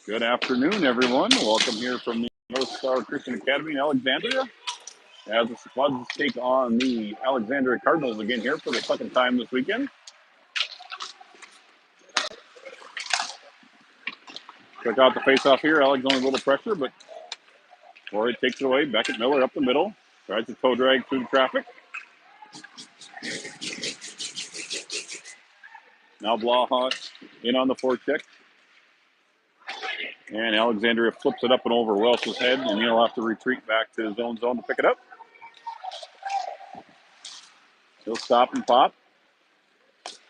Good afternoon, everyone. Welcome here from the North Star Christian Academy in Alexandria. As the Spuds take on the Alexandria Cardinals again here for the second time this weekend. Check out the face-off here. Alex on a little pressure, but Corey takes it away. Beckett Miller up the middle. Tries to toe drag through the traffic. Now Blaha in on the forecheck. And Alexandria flips it up and over Welsh's head, and he'll have to retreat back to his own zone to pick it up. He'll stop and pop.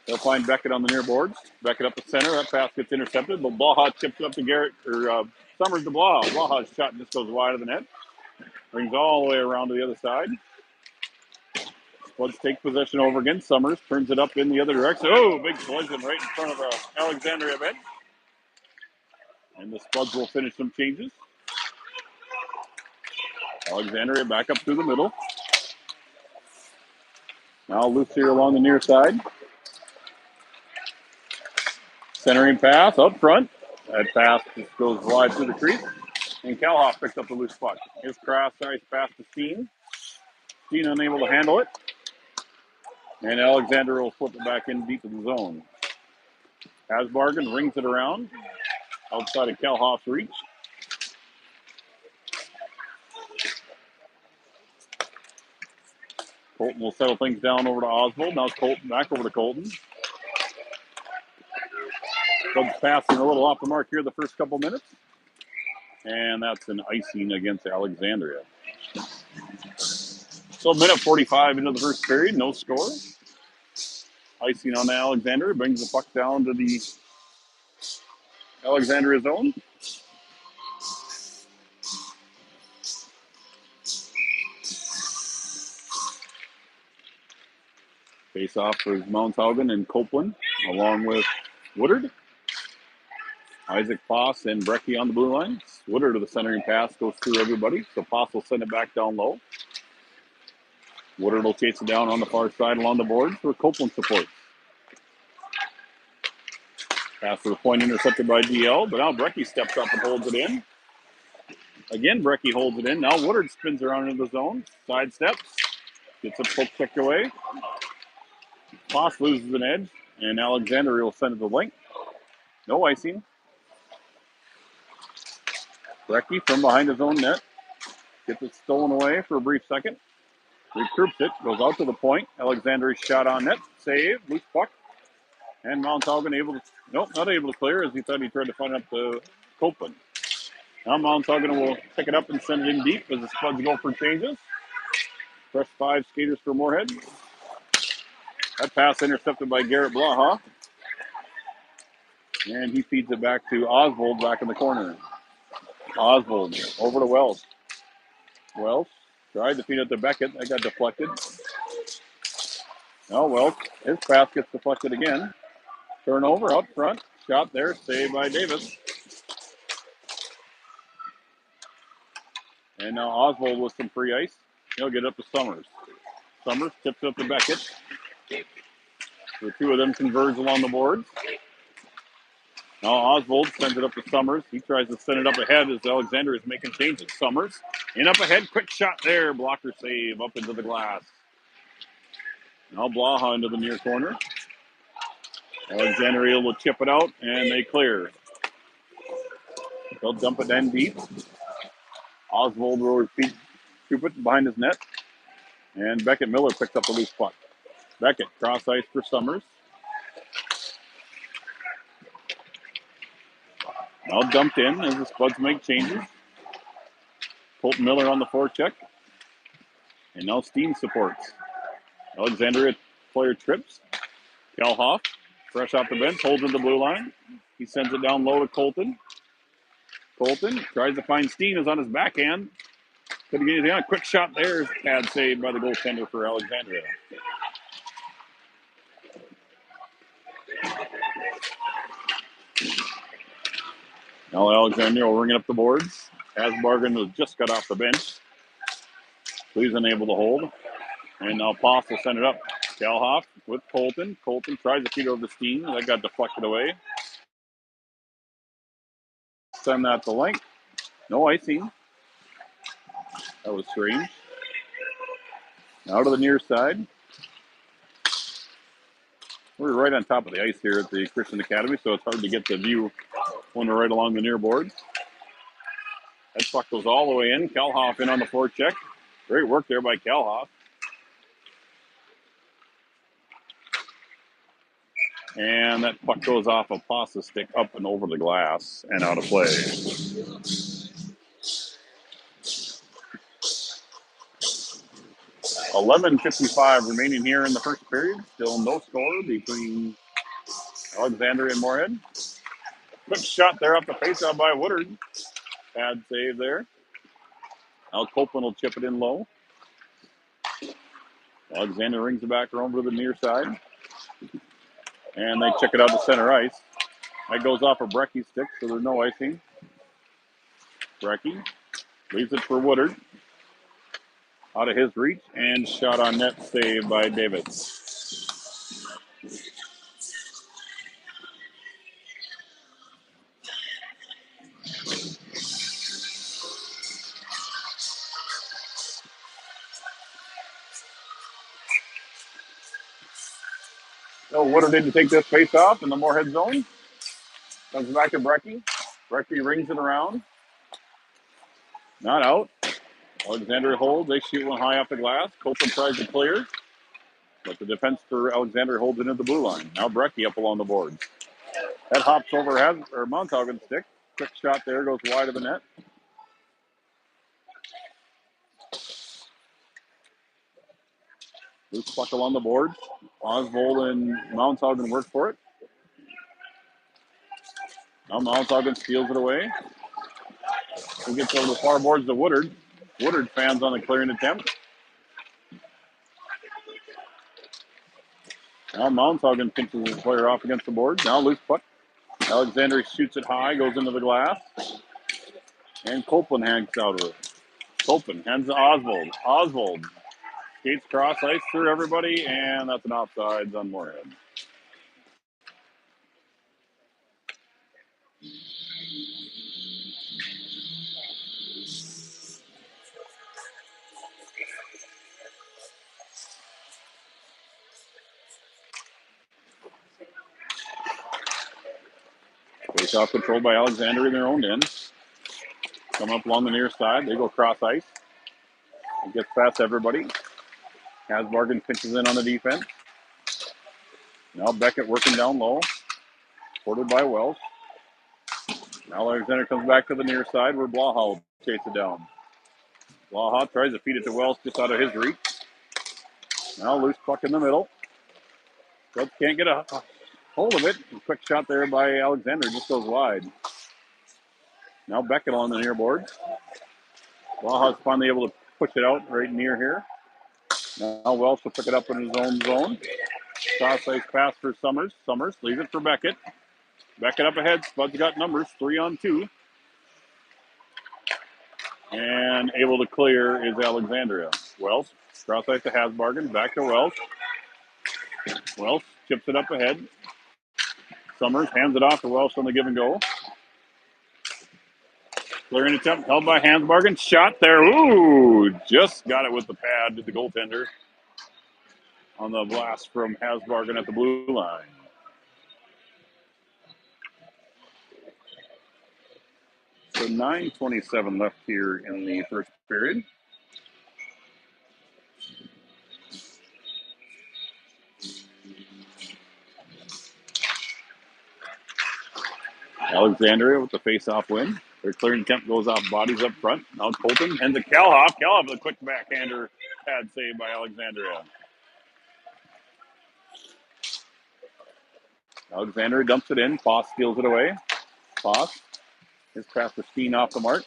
They'll find Beckett on the near boards. Beckett up the center. That pass gets intercepted, but Blaha tips it up to Garrett, or Summers to Blaha. Blaha's shot just goes wide of the net. Brings all the way around to the other side. Spuds take possession over again. Summers turns it up in the other direction. Oh, big collision right in front of Alexandria bench. And the Spuds will finish some changes. Alexandria back up through the middle. Now loose here along the near side. Centering pass up front. That pass just goes wide through the crease. And Calhoff picks up the loose puck. His cross ice pass to Steen. Steen unable to handle it. And Alexander will flip it back in deep in the zone. Hasbargen rings it around outside of Calhoff's reach. Colton will settle things down over to Oswald. Now it's Colton back over to Colton. Bugs passing a little off the mark here the first couple minutes. And that's an icing against Alexandria. So minute 45 into the first period, no score. Icing on Alexandria, brings the puck down to the Alexandria zone. Face off for Mounthaugen and Copeland, along with Woodard. Isaac Foss and Brecky on the blue line. Woodard to the centering pass goes through everybody, so Foss will send it back down low. Woodard will chase it down on the far side along the boards for Copeland support. Pass to the point intercepted by DL, but now Brecky steps up and holds it in. Again, Brecky holds it in. Now Woodard spins around into the zone, side steps, gets a poke check away. Foss loses an edge, and Alexandria will send it to link. No icing. Brecky from behind his own net. Gets it stolen away for a brief second. Recoups it, goes out to the point. Alexandria's shot on net. Save, loose puck. And Mounthaugen not able to clear as he thought he tried to find up to Copeland. Now Mounthaugen will pick it up and send it in deep as the Spuds go for changes. Press 5 skaters for Moorhead. That pass intercepted by Garrett Blaha. And he feeds it back to Oswald back in the corner. Oswald over to Wells. Wells tried to feed it to Beckett. That got deflected. Now Wells, his pass gets deflected again. Turnover out front. Shot there, saved by Davis. And now Oswald with some free ice. He'll get it up to Summers. Summers tips it up to Beckett. The two of them converge along the boards. Now Oswald sends it up to Summers. He tries to send it up ahead as Alexander is making changes. Summers in up ahead. Quick shot there. Blocker save up into the glass. Now Blaha into the near corner. Alexandria will chip it out, and they clear. They'll dump it in deep. Oswald will repeat, scoop it behind his net. And Beckett Miller picks up the loose puck. Beckett, cross ice for Summers. Now dumped in as the Spuds make changes. Colton Miller on the forecheck. And now Steen supports. Alexandria player trips. Calhoff, fresh off the bench, holds in the blue line. He sends it down low to Colton. Colton tries to find Steen, is on his backhand. Couldn't get anything on. Quick shot there. Pad saved by the goaltender for Alexandria. Now Alexandria will ring it up the boards. Hasbargen has just got off the bench. So he's unable to hold. And now Poss will send it up. Calhoff with Colton. Colton tries to feed over to Steen. That got deflected away. send that to length. No icing. That was strange. Now to the near side. We're right on top of the ice here at the Christian Academy, so it's hard to get the view when we're right along the near boards. That puck goes all the way in. Kalhoff in on the forecheck. Great work there by Kalhoff. And that puck goes off a pasta stick up and over the glass and out of play. 11:55 remaining here in the first period. Still no score between Alexandria and Moorhead. Quick shot there off the faceoff by Woodard. Bad save there. Now Copeland will chip it in low. Alexander rings it back over to the near side. And they check it out to center ice. That goes off of Brecky's stick, so there's no icing. Brecky leaves it for Woodard. Out of his reach, and shot on net, saved by Davis. So Woodard didn't take this face off in the Moorhead zone. Comes back to Brecky. Brecky rings it around. Not out. Alexander holds. They shoot one high off the glass. Copeland tries to clear. But the defense for Alexander holds it into the blue line. Now Brecky up along the boards. That hops over Montaughan's stick. Quick shot there. Goes wide of the net. Loose puck along the boards. Oswald and Montaughan work for it. Now Montaughan steals it away. He gets over the far boards to Woodard. Woodard fans on the clearing attempt. Now Montaughan pinches his player off against the board. Now loose puck. Alexander shoots it high, goes into the glass. And Copeland hangs out of it. Copeland hands to Oswald. Oswald skates cross ice through everybody, and that's an offsides on Moorhead. Face-off controlled by Alexander in their own end. Come up along the near side. They go cross ice. It gets past everybody. Hasbargen pitches in on the defense. Now Beckett working down low. Supported by Welsh. Now Alexander comes back to the near side where Blaha will chase it down. Blaha tries to feed it to Welsh just out of his reach. Now loose puck in the middle. But can't get a hold of it. A quick shot there by Alexander just goes wide. Now Beckett on the near board. Blaha's finally able to push it out right near here. Now Welsh will pick it up in his own zone. Cross ice pass for Summers. Summers leaves it for Beckett. Beckett up ahead. Spud's got numbers 3-on-2. And able to clear is Alexandria. Welsh cross ice to Hasbargen. Back to Welsh. Welsh chips it up ahead. Summers hands it off to Welsh on the give and go. Clearing attempt held by Hasbargen. Shot there. Ooh, just got it with the pad to the goaltender on the blast from Hasbargen at the blue line. So 9:27 left here in the first period. Alexandria with the face-off win. Their clearing attempt goes off bodies up front. Now Colton hands to Kalhoff. Kalhoff with a quick backhander. Pad save by Alexandria. Alexandria dumps it in. Foss steals it away. Foss is past the Steen off the mark.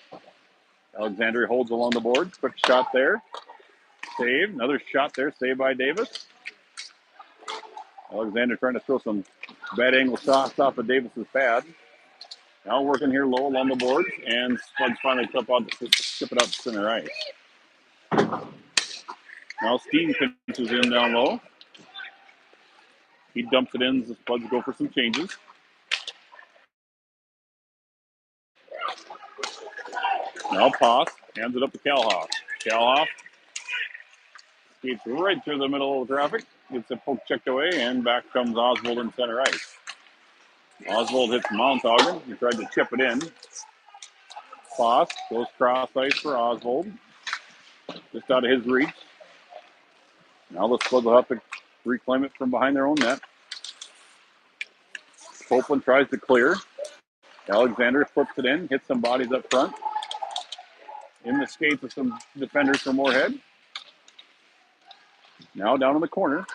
Alexandria holds along the boards. Quick shot there. Save. Another shot there. Saved by Davis. Alexander trying to throw some bad angle shots off of Davis's pad. Now working here low along the boards, and Spuds finally chip it out to center ice. Now Steen pinches in down low. He dumps it in. The Spuds go for some changes. Now Poss hands it up to Kalhoff. Kalhoff skates right through the middle of the traffic, gets a poke checked away, and back comes Oswald in center ice. Oswald hits Mounthaugen. He tried to chip it in. Poss goes cross ice for Oswald. Just out of his reach. Now the Spuds will have to reclaim it from behind their own net. Copeland tries to clear. Alexander flips it in, hits some bodies up front. In the skates of some defenders from Moorhead. Now down in the corner.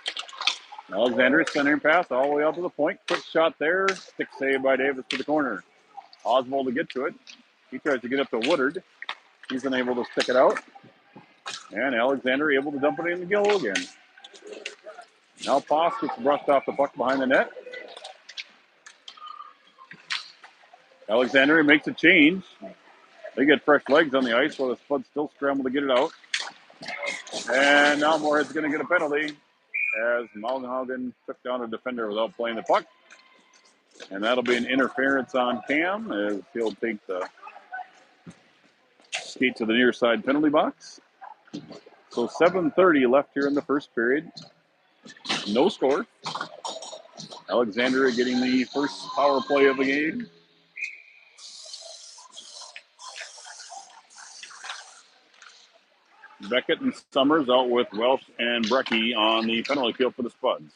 Alexander centering pass all the way out to the point. Quick shot there. Stick save by Davis to the corner. Oswald to get to it. He tries to get up to Woodard. He's unable to stick it out. And Alexander able to dump it in the goal again. Now Poss gets brushed off the puck behind the net. Alexander makes a change. They get fresh legs on the ice while the Spuds still scramble to get it out. And now Moorhead's going to get a penalty as Mounthaugen took down a defender without playing the puck. And that'll be an interference on Cam as he'll take the skate to the near side penalty box. So 7:30 left here in the first period. No score. Alexandria getting the first power play of the game. Beckett and Summers out with Welsh and Brecky on the penalty kill for the Spuds.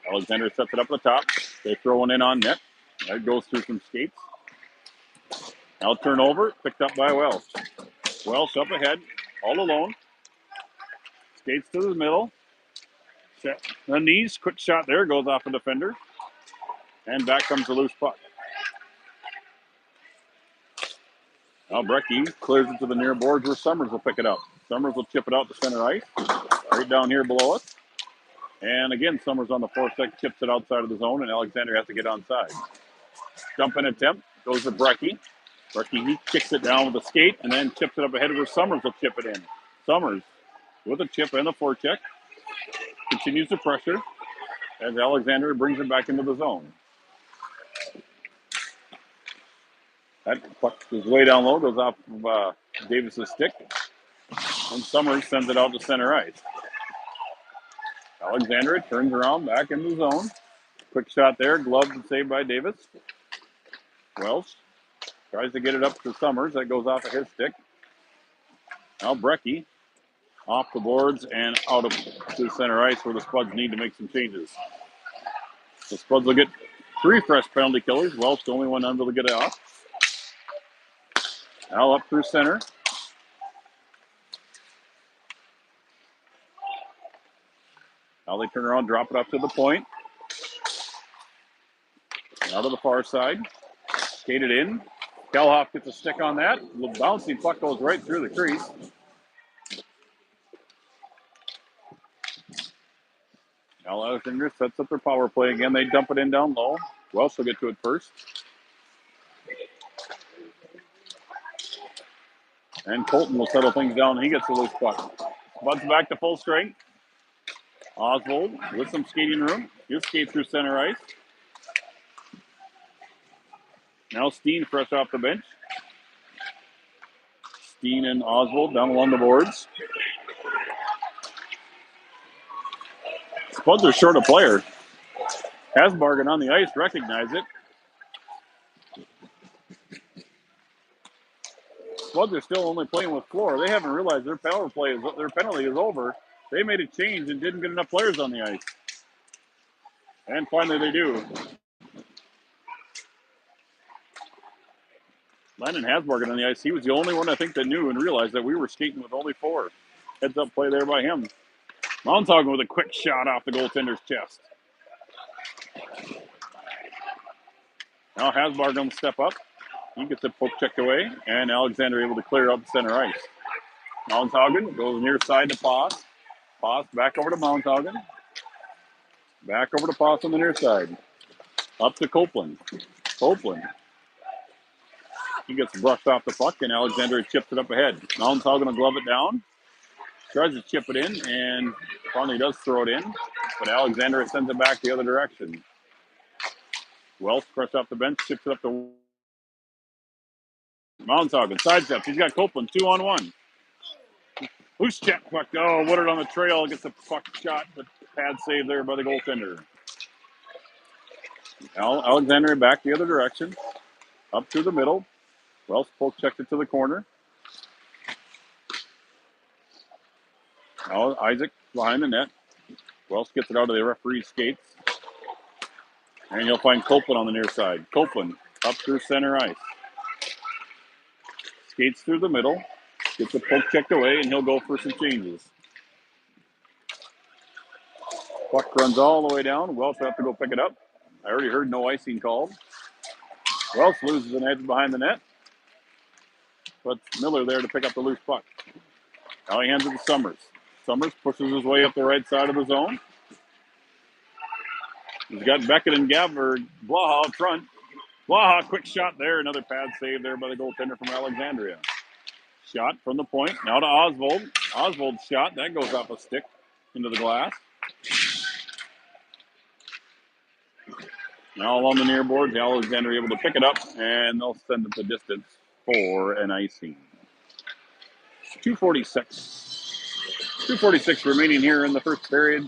Alexander sets it up at the top. They throw one in on net. That goes through some skates. Now turnover, picked up by Welsh. Welsh up ahead, all alone. Skates to the middle. Set the knees, quick shot there, goes off a defender. And back comes the loose puck. Now Brecky clears it to the near boards where Summers will pick it up. Summers will chip it out to center ice, right down here below us. And again, Summers on the forecheck chips it outside of the zone, and Alexander has to get onside. Jump in attempt, goes to Brecky. Brecky, he kicks it down with a skate and then chips it up ahead where Summers will chip it in. Summers with a chip and a forecheck. Continues to pressure as Alexander brings it back into the zone. That puck is way down low, goes off of Davis's stick. And Summers sends it out to center ice. Alexander turns around back in the zone. Quick shot there, gloved and saved by Davis. Welsh tries to get it up to Summers. That goes off of his stick. Now Brecky off the boards and out of to center ice where the Spuds need to make some changes. The Spuds will get 3 fresh penalty killers. Welsh the only one able to get it off. Now up through center. Now they turn around, drop it up to the point. Now to the far side. Skate it in. Kalhoff gets a stick on that. The bouncy puck goes right through the crease. Now Alexander sets up their power play again. They dump it in down low. Welsh will get to it first. And Colton will settle things down. He gets the loose puck. Spuds back to full strength. Oswald with some skating room. He'll skate through center ice. Now Steen fresh off the bench. Steen and Oswald down along the boards. Spuds are short a player. Hasbargen on the ice, recognize it. Spuds are still only playing with floor. They haven't realized their penalty is over. They made a change and didn't get enough players on the ice. And finally they do. Landon Hasbargen on the ice. He was the only one I think that knew and realized that we were skating with only 4. Heads up play there by him. Mounthaugen with a quick shot off the goaltender's chest. Now Hasbargen will step up. He gets a poke checked away, and Alexander able to clear up center ice. Mounthaugen goes near side to Poss. Poss back over to Mounthaugen. Back over to Poss on the near side. Up to Copeland. Copeland. He gets brushed off the puck, and Alexander chips it up ahead. Mounthaugen will glove it down. Tries to chip it in, and finally does throw it in. But Alexander sends it back the other direction. Welsh fresh off the bench, chips it up to Mountaugin side steps. He's got Copeland 2-on-1. Loose check puck. Oh, Woodard on the trail gets the puck shot, but pad save there by the goaltender. Alexandria back the other direction. Up through the middle. Wells poke checked it to the corner. Now Isaac behind the net. Wells gets it out of the referee's skates. And he'll find Copeland on the near side. Copeland up through center ice. Skates through the middle. Gets the poke checked away, and he'll go for some changes. Puck runs all the way down. Wells will have to go pick it up. I already heard no icing called. Wells loses an edge behind the net. But Miller there to pick up the loose puck. Now he hands it to Summers. Summers pushes his way up the right side of the zone. He's got Beckett and Blaha up front. Blaha, quick shot there. Another pad save there by the goaltender from Alexandria. Shot from the point. Now to Oswald. Oswald's shot. That goes off a stick into the glass. Now along the near boards, Alexandria able to pick it up, and they'll send it the distance for an icing. 2:46 remaining here in the first period.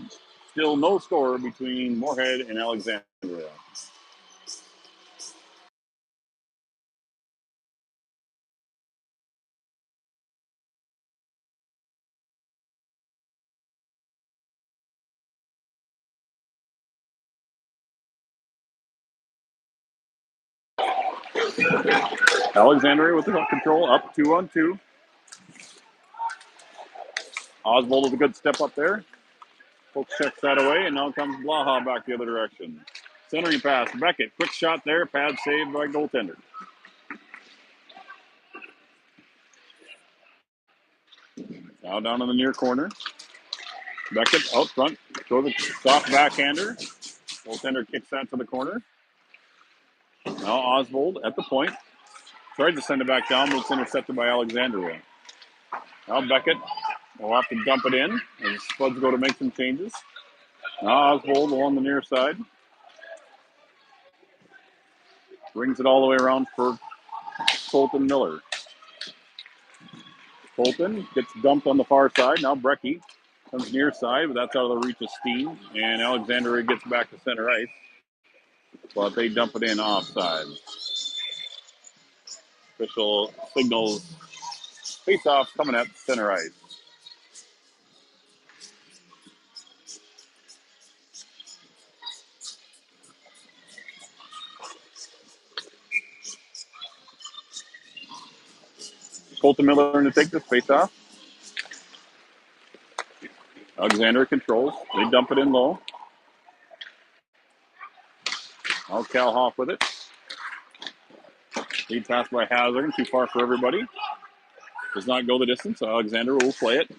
Still no score between Moorhead and Alexandria. Alexandria with the puck control, up 2-on-2. Oswald with a good step up there. Poke checks that away, and now comes Blaha back the other direction. Centering pass, Beckett. Quick shot there, pad saved by goaltender. Now down in the near corner. Beckett out front. Throws a soft backhander. Goaltender kicks that to the corner. Now Oswald at the point. Tried to send it back down, but it's intercepted by Alexandria. Now Beckett will have to dump it in as Spuds go to make some changes. Now Oswald along the near side. Brings it all the way around for Colton Miller. Colton gets dumped on the far side. Now Brecky comes near side, but that's out of the reach of Steen. And Alexandria gets back to center ice. But they dump it in offside. Official signals face-off coming at center ice. Colton Miller to take this face-off. Alexandria controls. They dump it in low. Now Cal Hoff with it. Lead pass by Hazard. Too far for everybody. Does not go the distance. So Alexandria will play it.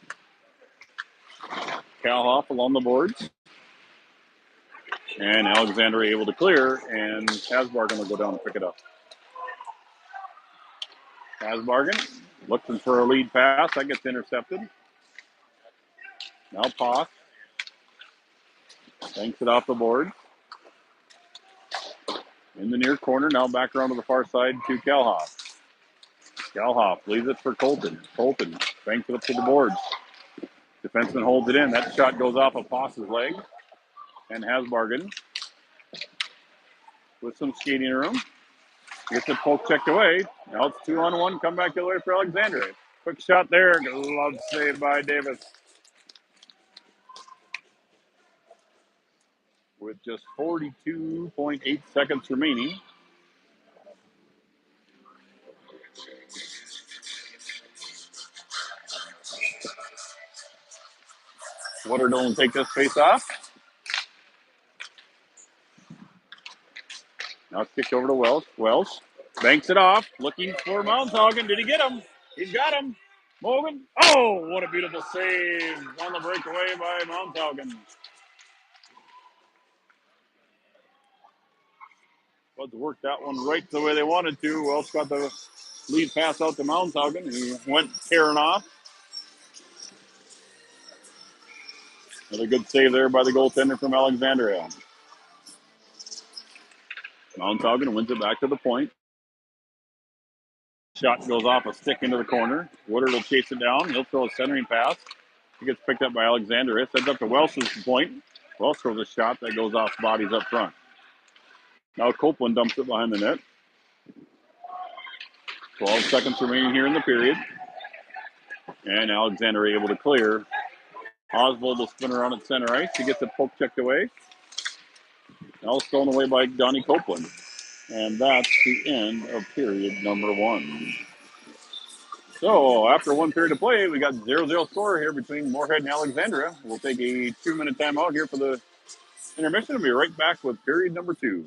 Cal Hoff along the boards. And Alexandria able to clear. And Hasbargen will go down and pick it up. Hasbargen looking for a lead pass. That gets intercepted. Now Poth. Banks it off the board. In the near corner. Now back around to the far side to Kalhoff. Kalhoff leaves it for Colton. Colton banks it up to the boards. Defenseman holds it in. That shot goes off of Poth's leg. And Hasbargen with some skating room. Gets the poke checked away. Now it's 2-on-1. Come back the other way for Alexandria. Quick shot there. Glove save by Davis. With just 42.8 seconds remaining. Woodard will take this face off. Now it's kicked over to Welsh. Welsh banks it off, looking for Mounthaugen. Did he get him? He's got him. Mogan. Oh, what a beautiful save on the breakaway by Mounthaugen. But to work that one right the way they wanted to. Welsh got the lead pass out to Mounthaugen. He went tearing off. Another good save there by the goaltender from Alexandria. Mounthaugen wins it back to the point. Shot goes off a stick into the corner. Woodard will chase it down. He'll throw a centering pass. He gets picked up by Alexandria. Sends up to Welsh's point. Welsh throws a shot that goes off bodies up front. Now Copeland dumps it behind the net. 12 seconds remaining here in the period. And Alexandria able to clear. Oswald will spin around at center ice. He gets a poke checked away. Now stolen away by Donnie Copeland. And that's the end of period number 1. So after 1 period of play, we got 0-0 score here between Moorhead and Alexandria. We'll take a 2-minute timeout here for the intermission. We'll be right back with period number 2.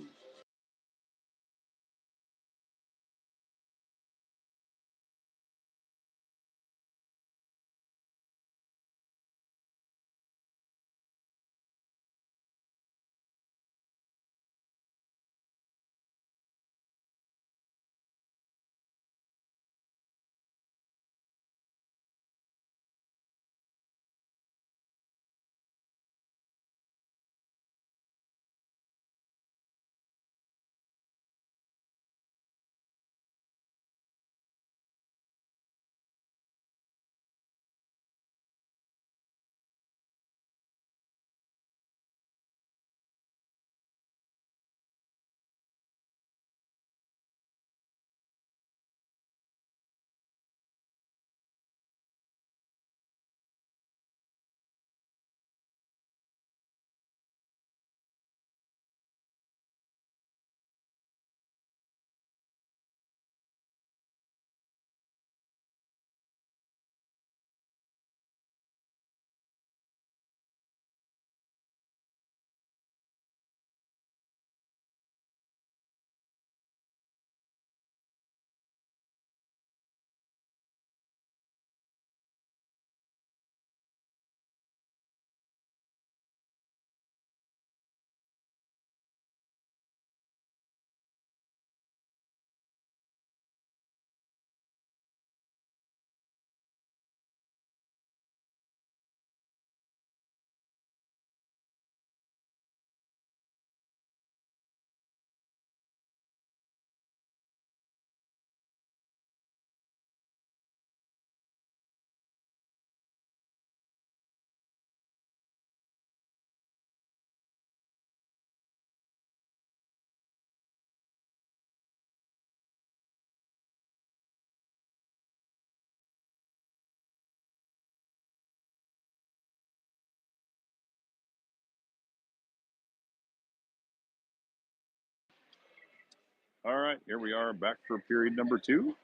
All right, here we are back for period number 2.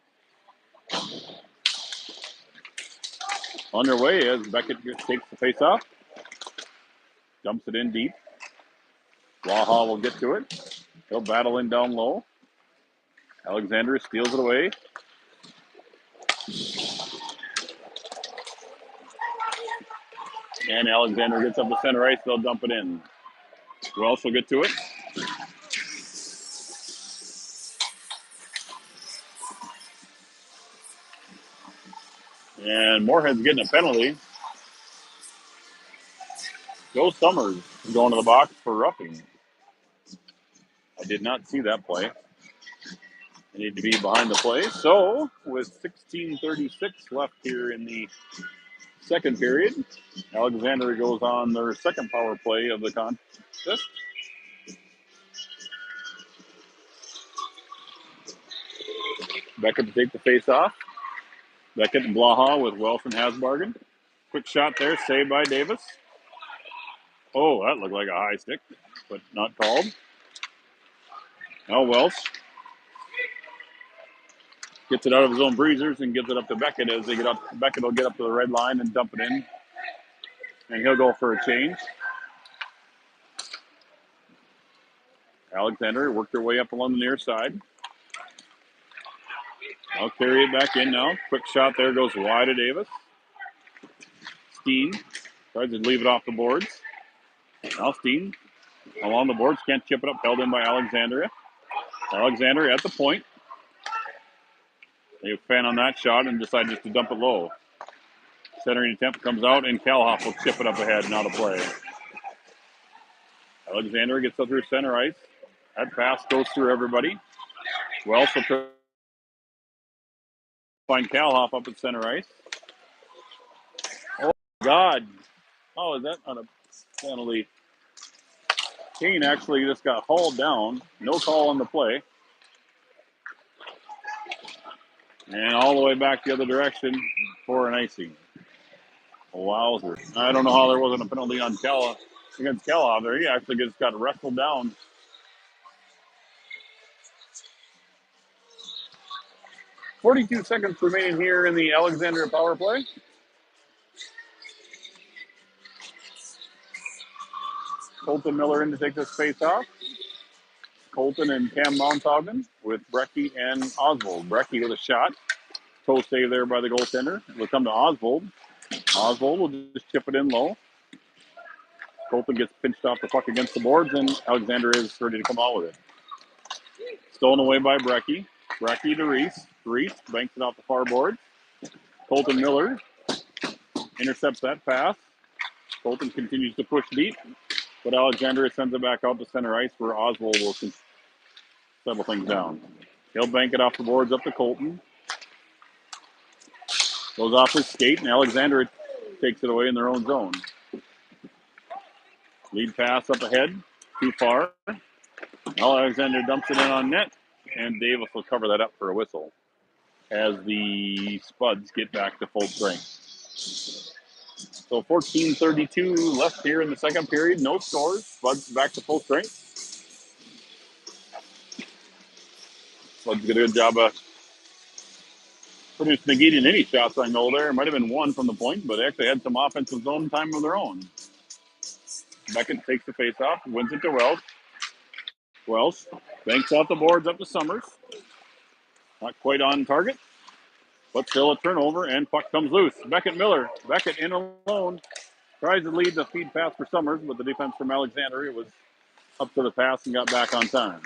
Underway as Beckett takes the face off. Dumps it in deep. Waha will get to it. He'll battle in down low. Alexandria steals it away. And Alexandria gets up the center ice. They'll dump it in. Welsh will get to it. And Moorhead's getting a penalty. Joe Summers going to the box for roughing. I did not see that play. I need to be behind the play. So, with 16:36 left here in the second period, Alexandria goes on their second power play of the contest. Beckett to take the face off. Beckett and Blaha with Welsh and Hasbargen. Quick shot there, saved by Davis. Oh, that looked like a high stick, but not called. Now Welsh gets it out of his own breezers and gives it up to Beckett as they get up. Beckett will get up to the red line and dump it in. And he'll go for a change. Alexandria worked their way up along the near side. I'll carry it back in now. Quick shot there goes wide to Davis. Steen tries to leave it off the boards. Now Steen along the boards, can't chip it up, held in by Alexandria. Alexandria at the point. They fan on that shot and decide just to dump it low. Centering attempt comes out, and Kalhoff will chip it up ahead and out of play. Alexandria gets up through center ice. That pass goes through everybody. Welsh will Find Kalhoff up at center ice. Oh, God. Oh, is that on a penalty? Kane actually just got hauled down. No call on the play. And all the way back the other direction for an icing. Wowzer. I don't know how there wasn't a penalty on against Kalhoff there. He actually just got wrestled down. 42 seconds remaining here in the Alexandria power play. Colton Miller in to take this face off. Colton and Cam Mounthaugen with Brecky and Oswald. Brecky with a shot. Toe save there by the goaltender. It'll come to Oswald. Oswald will just chip it in low. Colton gets pinched off the puck against the boards, and Alexander is ready to come out with it. Stolen away by Brecky. Brecky to Reese. Reese banks it off the far board. Colton Miller intercepts that pass. Colton continues to push deep, but Alexander sends it back out to center ice where Oswald will settle things down. He'll bank it off the boards up to Colton. Goes off his skate, and Alexander takes it away in their own zone. Lead pass up ahead, too far. Now Alexander dumps it in on net, and Davis will cover that up for a whistle as the Spuds get back to full strength. So 14:32 left here in the second period. No scores. Spuds back to full strength. Spuds did a good job of negating any shots on goal there. It might have been one from the point, but they actually had some offensive zone time of their own. Beckett takes the face-off, wins it to Welsh. Welsh banks off the boards up to Summers. Not quite on target, but still a turnover, and puck comes loose. Beckett Miller. Beckett in alone. Tries to lead the feed pass for Summers, but the defense from Alexandria was up to the pass and got back on time.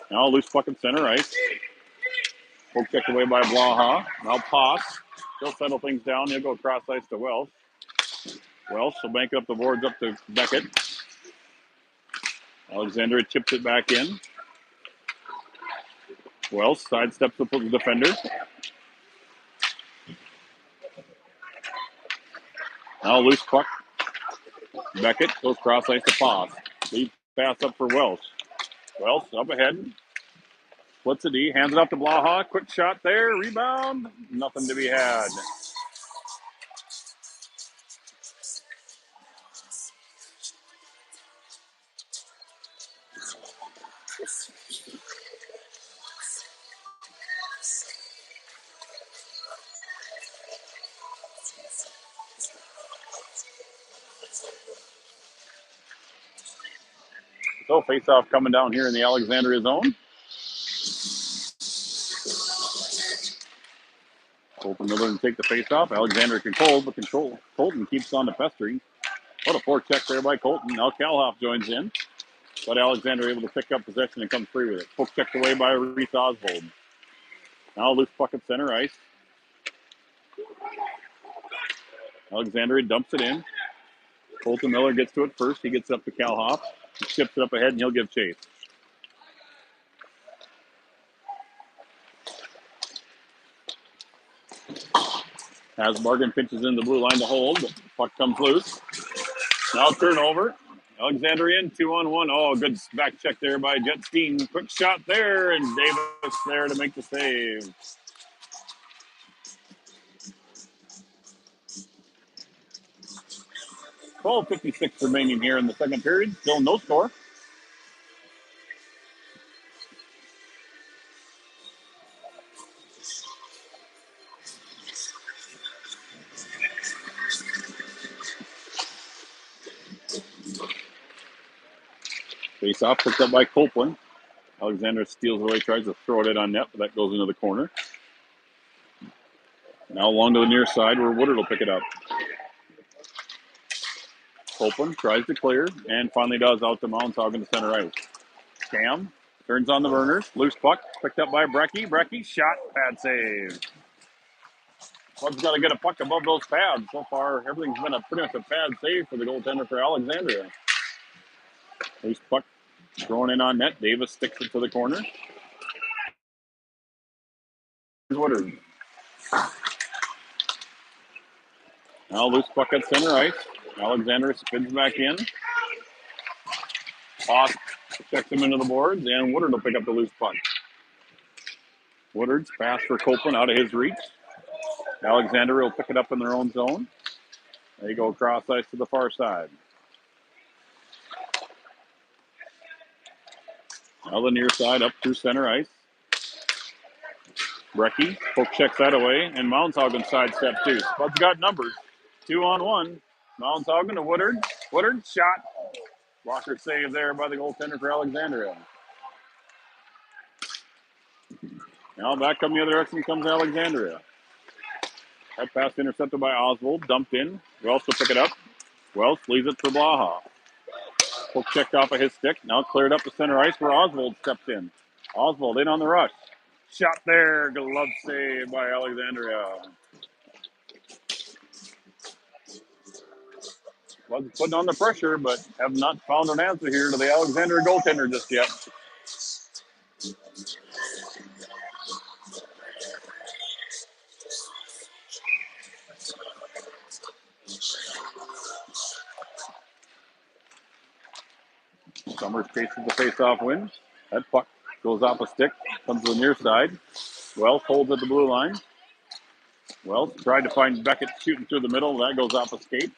Now loose puck at center ice. Poke checked away by Blaha. Now Poss. He'll settle things down. He'll go across ice to Welsh. Welsh will bank up the boards up to Beckett. Alexandria chips it back in. Welsh sidesteps the defender. Now loose puck. Beckett goes cross ice to Poss. Lead pass up for Welsh. Welsh up ahead. Splits a D. Hands it off to Blaha. Quick shot there. Rebound. Nothing to be had. So face-off coming down here in the Alexandria zone. Colton Miller to take the face-off. Alexandria controlled, but Colton keeps on the pestering. What a poor check there by Colton. Now Kalhoff joins in, but Alexandria able to pick up possession and come free with it. Poke checked away by Reese Oswald. Now loose puck at center ice. Alexandria dumps it in. Colton Miller gets to it first. He gets it up to Kalhoff. He chips it up ahead, and he'll give chase. Hasbargen pinches in the blue line to hold, but puck comes loose. Now turnover. Alexandria in 2-on-1. Oh, good back check there by Jetstein. Quick shot there, and Davis there to make the save. $12:56 remaining here in the second period. Still no score. Face off, picked up by Copeland. Alexander steals away, tries to throw it in on net, but that goes into the corner. Now along to the near side where Woodard will pick it up. Copeland tries to clear and finally does out to Mounthaugen to center ice. Cam turns on the burners. Loose puck picked up by Brecky. Brecky shot, pad save. Club's got to get a puck above those pads. So far, everything's been pretty much a pad save for the goaltender for Alexandria. Loose puck thrown in on net. Davis sticks it to the corner. Woodard. Now loose puck at center ice. Alexandria spins back in. Toss checks him into the boards, and Woodard will pick up the loose puck. Woodard's pass for Copeland out of his reach. Alexandria will pick it up in their own zone. They go cross ice to the far side. Now the near side up through center ice. Brecky poke checks that away, and Mounshaugen sidestep too. Spud's got numbers. 2-on-1. Mounshaugen to Woodard. Woodard shot. Blocker save there by the goaltender for Alexandria. Now back on the other direction comes Alexandria. That pass intercepted by Oswald. Dumped in. Welsh will pick it up. Welsh leaves it for Blaha. Poke checked off of his stick. Now cleared up the center ice where Oswald steps in. Oswald in on the rush. Shot there. Glove save by Alexandria. Wasn't putting on the pressure, but have not found an answer here to the Alexandria goaltender just yet. Summers chases the face-off win. That puck goes off a stick, comes to the near side. Wells holds at the blue line. Wells tried to find Beckett shooting through the middle. That goes off a skate.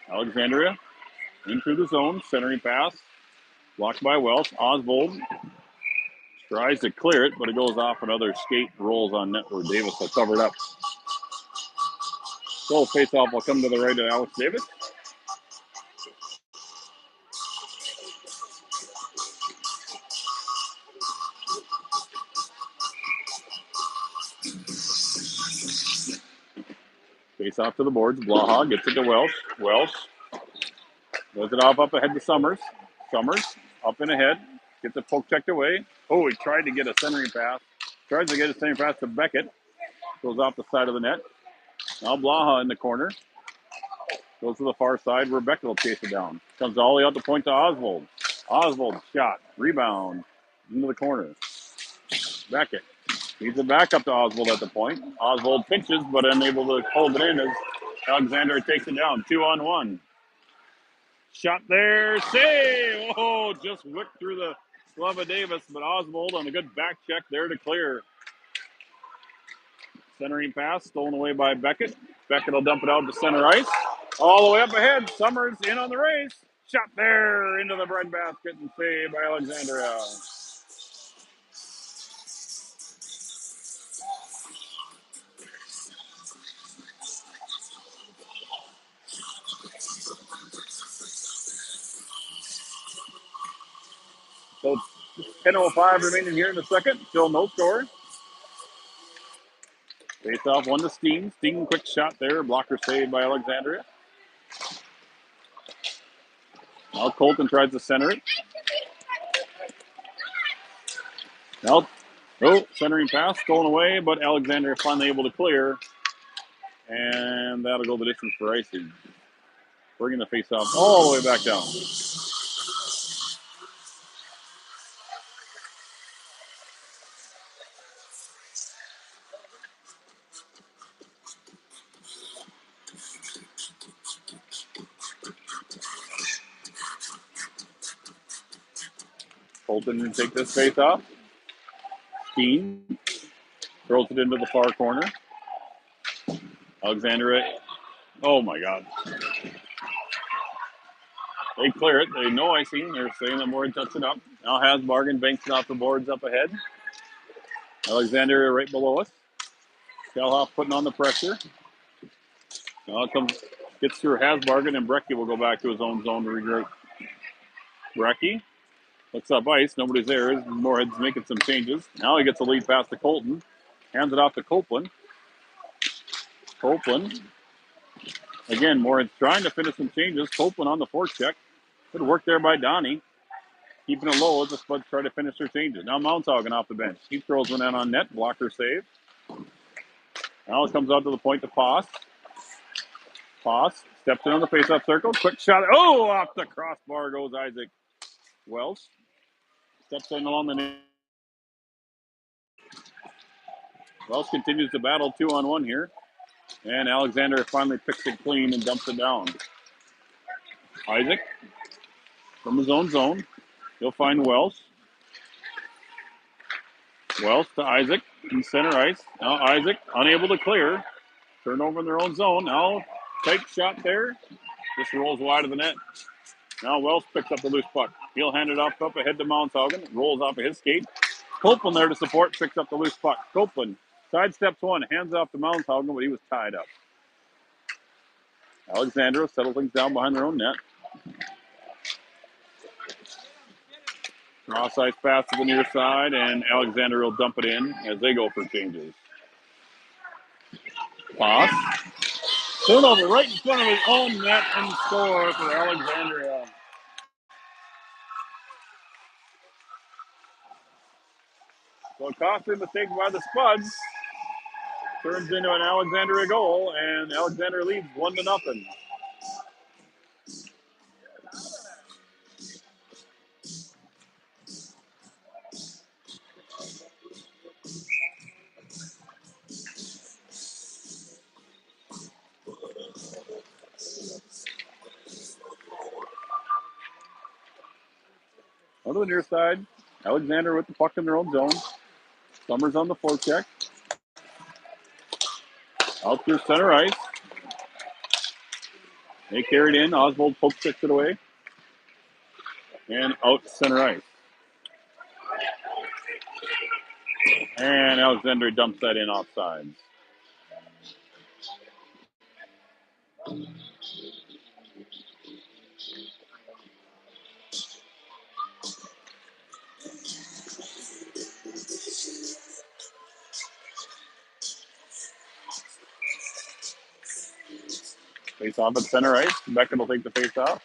Alexandria in through the zone, centering pass. Blocked by Wells. Oswald tries to clear it, but it goes off another skate, rolls on net where Davis will cover it up. So face-off will come to the right of Alex Davis. Face off to the boards. Blaha gets it to Welsh. Welsh throws it off up ahead to Summers. Summers up and ahead. Gets the poke checked away. Oh, he tried to get a centering pass. Tries to get a centering pass to Beckett. Goes off the side of the net. Now Blaha in the corner. Goes to the far side where Beckett will chase it down. Comes all the way out the point to Oswald. Oswald shot. Rebound. Into the corner. Beckett needs it back up to Oswald at the point. Oswald pinches, but unable to hold it in as Alexander takes it down. 2-on-1. Shot there. Save. Oh, just whipped through the glove of Davis, but Oswald on a good back check there to clear. Centering pass stolen away by Beckett. Beckett will dump it out to center ice. All the way up ahead. Summers in on the race. Shot there into the breadbasket and saved by Alexandria. So 10:05 remaining here in the second. Still no score. Face off one to Steen. Steen quick shot there. Blocker saved by Alexandria. Now Colton tries to center it. Now, centering pass stolen away, but Alexandria finally able to clear. And that'll go the distance for icing. Bringing the face off all the way back down. Colton will take this face off. Steen throws it into the far corner. Alexandria, oh my God. They clear it. They know icing. They're saying that Moore touched it up. Now Hasbargen banks it off the boards up ahead. Alexandria right below us. Stelhoff putting on the pressure. Now it comes, gets through Hasbargen, and Brecky will go back to his own zone to regroup. Brecky looks up ice. Nobody's there. Moorhead's making some changes. Now he gets a lead pass to Colton. Hands it off to Copeland. Copeland. Again, Moorhead's trying to finish some changes. Copeland on the forecheck. Good work there by Donnie. Keeping it low as the Spuds try to finish their changes. Now Mounshaugen off the bench. He throws one in on net. Blocker save. Now it comes out to the point to Poss. Poss steps in on the face-off circle. Quick shot. Oh, off the crossbar goes Isaac Welsh. Steps in along the net. Welsh continues to battle 2-on-1 here. And Alexander finally picks it clean and dumps it down. Isaac from his own zone. He'll find Wells. Wells to Isaac in center ice. Now Isaac unable to clear. Turnover in their own zone. Now tight shot there. Just rolls wide of the net. Now Wells picks up the loose puck. He'll hand it off up ahead to Mounthaugen. Rolls off of his skate. Copeland there to support. Picks up the loose puck. Copeland sidesteps one. Hands off to Mounthaugen, but he was tied up. Alexandria settle things down behind their own net. Cross ice pass to the near side, and Alexander will dump it in as they go for changes. Pass. Turnover right in front of his own net and score for Alexandria. So a costly mistake by the Spuds turns into an Alexandria goal, and Alexandria leads 1-0. On the near side, Alexander with the puck in their own zone. Summers on the forecheck. Out through center ice. They carried in. Oswald poke sticks it away. And out center ice. And Alexander dumps that in offsides. Face off at center ice. Beckett will take the face off.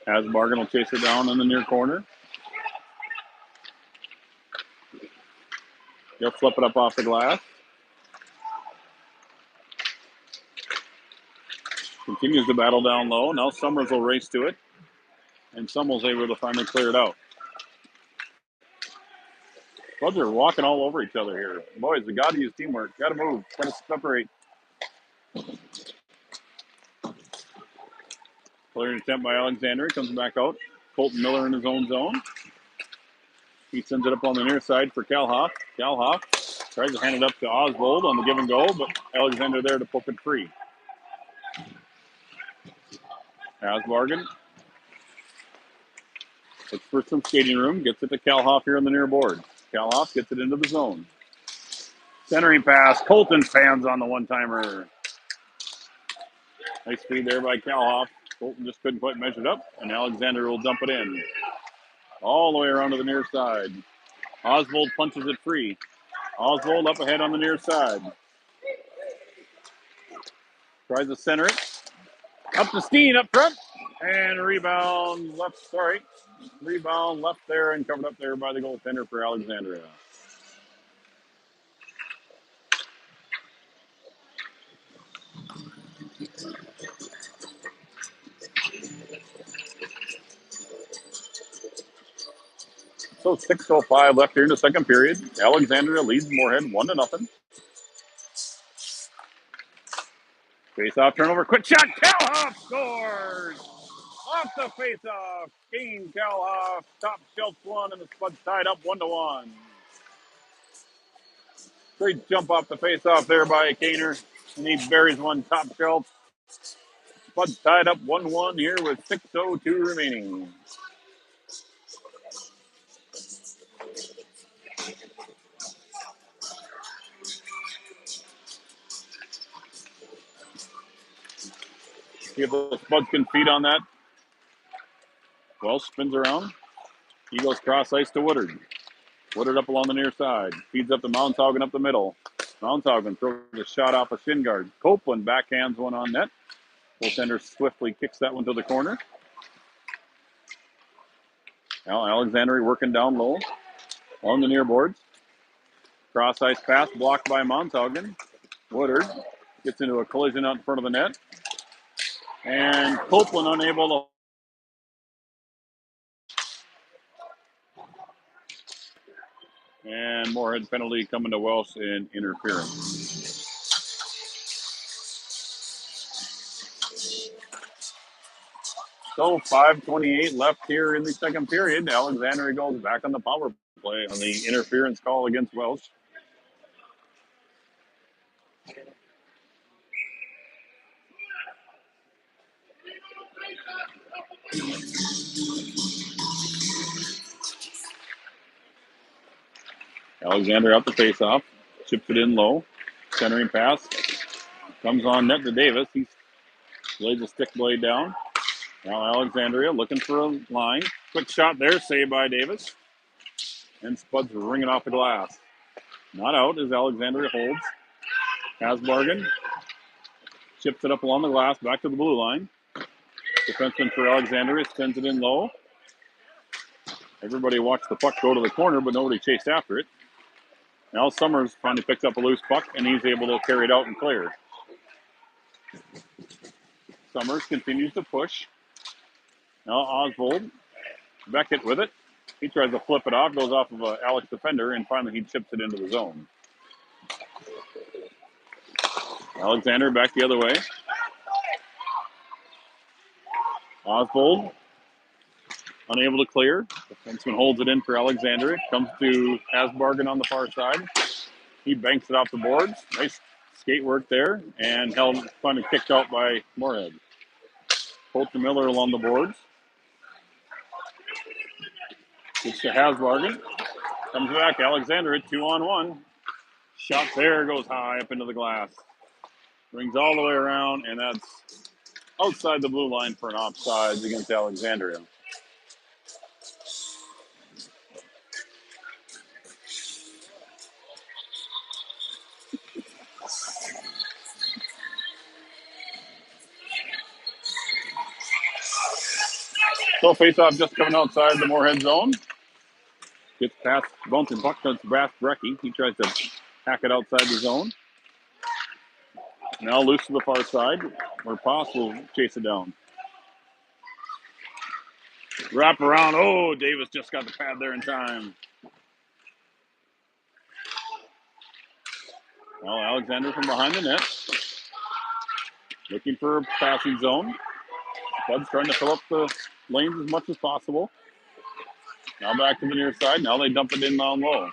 Asbargen will chase it down in the near corner. He'll flip it up off the glass. Continues to battle down low. Now Summers will race to it. And Summers able to finally clear it out. Buds are walking all over each other here. Boys, we got to use teamwork. Got to move. Got to separate. Clearing attempt by Alexander. Comes back out. Colton Miller in his own zone. He sends it up on the near side for Kalhoff. Kalhoff tries to hand it up to Oswald on the give and go, but Alexander there to poke it free. Asbargen looks for some skating room. Gets it to Kalhoff here on the near board. Kalhoff gets it into the zone. Centering pass. Colton fans on the one-timer. Nice speed there by Kalhoff. Colton just couldn't quite measure it up, and Alexander will dump it in. All the way around to the near side. Oswald punches it free. Oswald up ahead on the near side. Tries to center it. Up to Steen up front. And rebound left, Rebound left there and covered up there by the goaltender for Alexandria. So 6:05 left here in the second period. Alexandria leads Moorhead 1-0. Face-off turnover. Quick shot. Kalhoff scores! Off the face-off. Kane Kalhoff. Top shelf one, and the Spuds tied up 1-1. Great jump off the face-off there by Kaner. And he buries one top shelf. Spuds tied up 1-1 here with 6:02 remaining. See if the Spuds can feed on that. Well, spins around. He goes cross ice to Woodard. Woodard up along the near side. Feeds up to Mounthaugen up the middle. Mounthaugen throws a shot off a shin guard. Copeland backhands one on net. Goaltender swiftly kicks that one to the corner. Now Alexandria working down low on the near boards. Cross ice pass blocked by Mounthaugen. Woodard gets into a collision out in front of the net. And Copeland unable to. And Moorhead penalty coming to Welsh in interference. So 5:28 left here in the second period. Alexandria goes back on the power play on the interference call against Welsh. Alexander up the face-off, chips it in low, centering pass, comes on net to Davis. He lays the stick blade down. Now Alexandria looking for a line. Quick shot there, saved by Davis. And Spud's ringing off the glass. Not out as Alexandria holds. Hasbargen chips it up along the glass, back to the blue line. Defenseman for Alexandria sends it in low. Everybody watched the puck go to the corner, but nobody chased after it. Now Summers finally picks up a loose puck, and he's able to carry it out and clear. Summers continues to push. Now Oswald, Beckett with it. He tries to flip it off, goes off of a Alex defender, and finally he chips it into the zone. Alexander back the other way. Oswald unable to clear. The defenseman holds it in for Alexandria. Comes to Hasbargen on the far side. He banks it off the boards. Nice skate work there, and finally kicked out by Moorhead. Colton Miller along the boards. Gets to Hasbargen. Comes back. Alexandria 2-on-1. Shot there, goes high up into the glass. Rings all the way around, and that's outside the blue line for an offsides against Alexandria. So face-off just coming outside the Moorhead zone. Gets past Bunton, puck to Brecky. He tries to hack it outside the zone. Now loose to the far side, where Poss will chase it down. Wrap around. Oh, Davis just got the pad there in time. Well, Alexander from behind the net. Looking for a passing zone. Bud's trying to fill up the lanes as much as possible. Now back to the near side. Now they dump it in down low.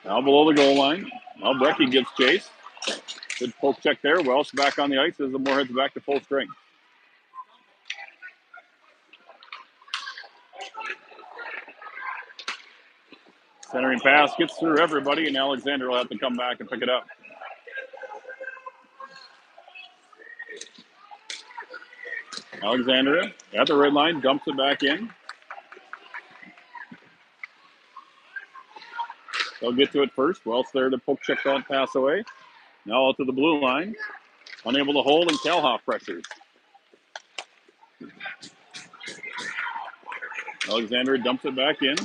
Now below the goal line. Now Brecky gets chased. Good poke check there. Welsh back on the ice as the Moorhead's back to full strength. Centering pass gets through everybody, and Alexander will have to come back and pick it up. Alexandria at the red line, dumps it back in. They'll get to it first. Welsh there to poke check that pass away. Now out to the blue line. Unable to hold, and Kalhoff pressures. Alexander dumps it back in.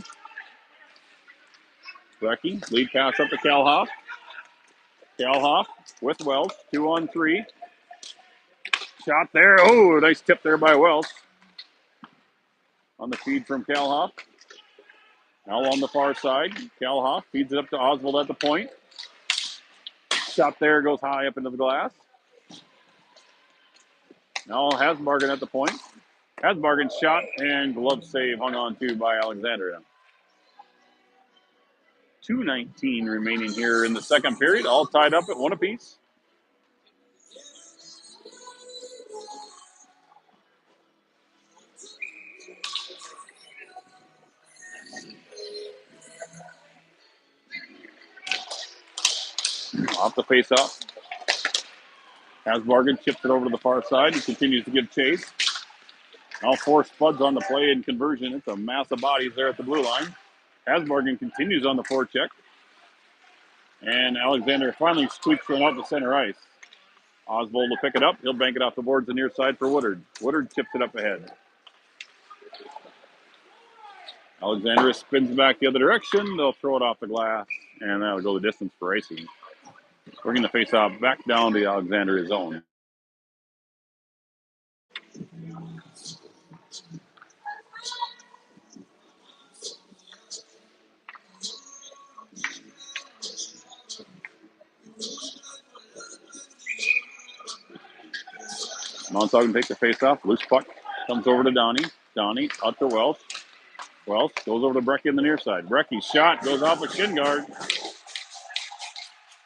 Brecky, lead pass up to Kalhoff. Kalhoff with Welsh, 2-on-3. Shot there. Oh, nice tip there by Welsh. On the feed from Kalhoff. Now on the far side, Kalhoff feeds it up to Oswald at the point. Shot there, goes high up into the glass. Now Hasbargen at the point. Hasbargen shot and glove save hung on to by Alexandria. 2:19 remaining here in the second period, all tied up at 1 apiece. Off the face-off. Hasbargen chips it over to the far side. He continues to give chase. Now 4 Spuds on the play in conversion. It's a mass of bodies there at the blue line. Hasbargen continues on the forecheck. And Alexander finally squeaks one out to center ice. Oswald will pick it up. He'll bank it off the boards the near side for Woodard. Woodard chips it up ahead. Alexandria spins back the other direction. They'll throw it off the glass, and that'll go the distance for icing. Bringing the face-off back down to the Alexandria zone. Montauk takes the face off. Loose puck comes over to Donnie. Donnie out to Welsh. Welsh goes over to Brecky on the near side. Brecky's shot goes off a shin guard.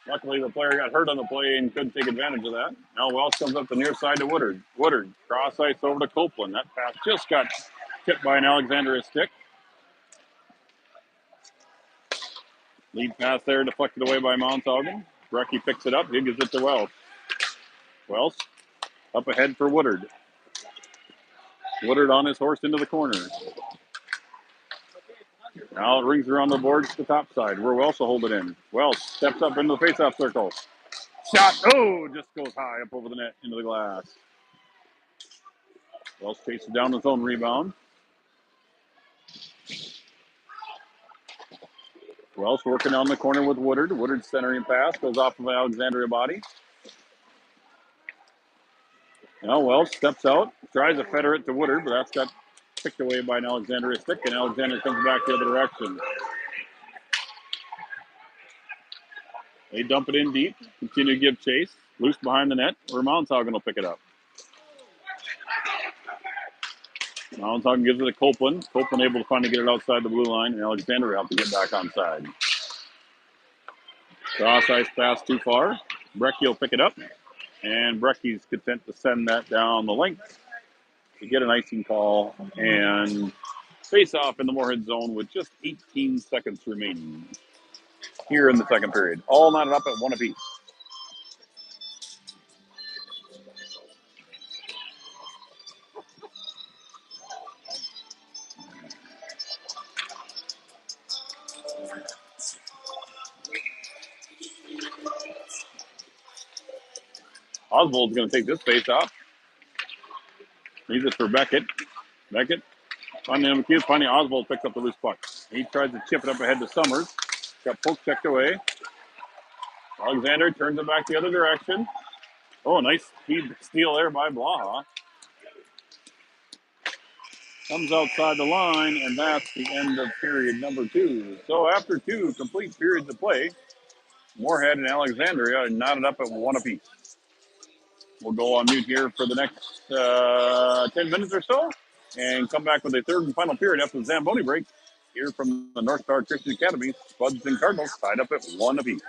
Luckily, the player got hurt on the play and couldn't take advantage of that. Now Welsh comes up the near side to Woodard. Woodard cross ice over to Copeland. That pass just got tipped by an Alexandria stick. Lead pass there, deflected away by Montauk. Brecky picks it up. He gives it to Welsh. Welsh up ahead for Woodard. Woodard on his horse into the corner. Now it rings around the boards to the top side where Welsh will hold it in. Welsh steps up into the faceoff circle. Shot, oh, just goes high up over the net into the glass. Welsh chases down his own rebound. Welsh working on the corner with Woodard. Woodard centering pass goes off of Alexandria body. Now Welsh steps out, tries to fetter it to Woodard, but that's got picked away by an Alexandria stick, and Alexandria comes back the other direction. They dump it in deep, continue to give chase. Loose behind the net, where Mountaughan will pick it up. Mountaughan gives it to Copeland. Copeland able to finally get it outside the blue line, and Alexandria have to get back on side. Cross ice pass too far. Brecky will pick it up, and Brecky's content to send that down the length to get an icing call and face off in the Moorhead zone with just 18 seconds remaining here in the second period. All knotted up at one apiece. Oswald's going to take this face off. Leaves it for Beckett. Beckett finding McHugh. Finally, Oswald picks up the loose puck. He tries to chip it up ahead to Summers. Got poke checked away. Alexander turns it back the other direction. Oh, nice speed steal there by Blaha. Comes outside the line, and that's the end of period number 2. So after 2 complete periods of play, Moorhead and Alexandria are knotted up at one apiece. We'll go on mute here for the next 10 minutes or so and come back with a third and final period after the Zamboni break here from the North Star Christian Academy. Spuds and Cardinals tied up at one apiece.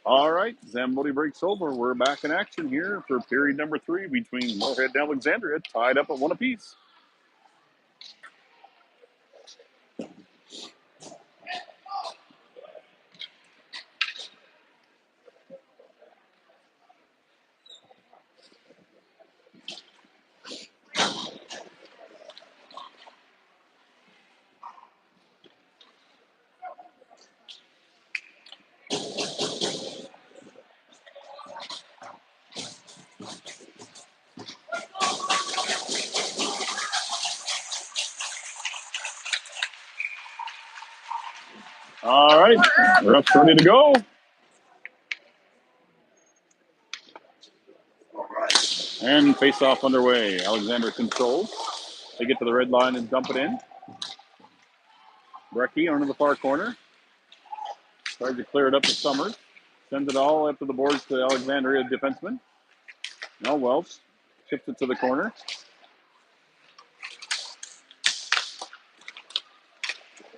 All right, Zamboni breaks over. We're back in action here for period number 3 between Moorhead and Alexandria, tied up at 1 apiece. All right, ref's ready to go. And face-off underway. Alexandria controls. They get to the red line and dump it in. Brecky under the far corner. Tries to clear it up to Summers. Sends it all up to the boards to Alexandria defenseman. Now Welsh shifts it to the corner.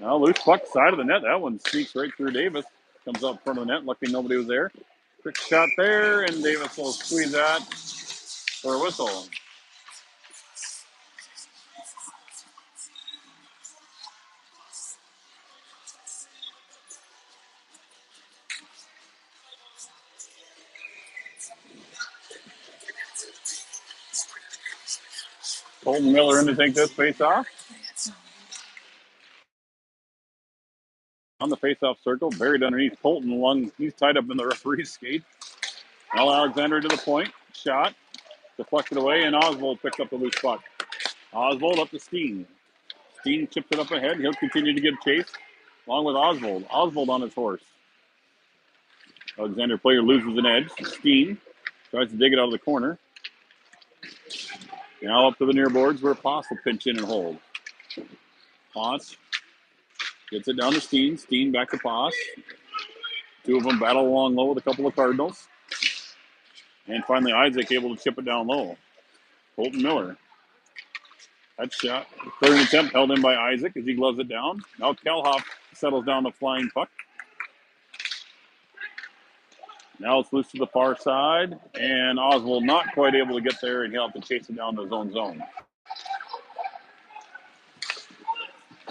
Now loose puck, side of the net. That one sneaks right through Davis. Comes up front of the net. Lucky nobody was there. Quick shot there, and Davis will squeeze that for a whistle. Colton Miller in to take this face-off. On the face-off circle, buried underneath Colton. One, he's tied up in the referee's skate. Now Alexander to the point. Shot. Deflected away, and Oswald picks up the loose puck. Oswald up to Steen. Steen chips it up ahead. He'll continue to give chase, along with Oswald. Oswald on his horse. Alexander player loses an edge. Steen tries to dig it out of the corner. Now up to the near boards where Poss will pinch in and hold. Poss gets it down to Steen. Steen back to Poss. Two of them battle along low with a couple of Cardinals. And finally Isaac able to chip it down low. Colton Miller. That shot, third attempt held in by Isaac as he gloves it down. Now Kelhoff settles down the flying puck. Now it's loose to the far side, and Oswald not quite able to get there, and he'll have to chase it down to his own zone.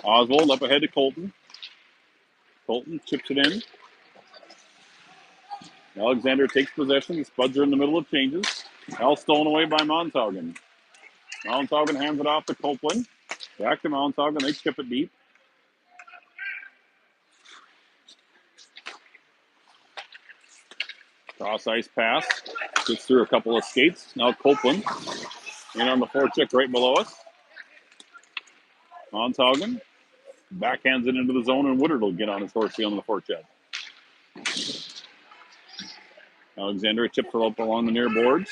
Oswald up ahead to Colton. Colton chips it in. Alexander takes possession. The Spuds are in the middle of changes. Now stolen away by Monshaugen. Monshaugen hands it off to Copeland. Back to Monshaugen. They chip it deep. Cross ice pass. Gets through a couple of skates. Now Copeland in on the forecheck right below us. Monshaugen backhands it into the zone, and Woodard will get on his horsey on the forecheck. Alexander chips it up along the near boards.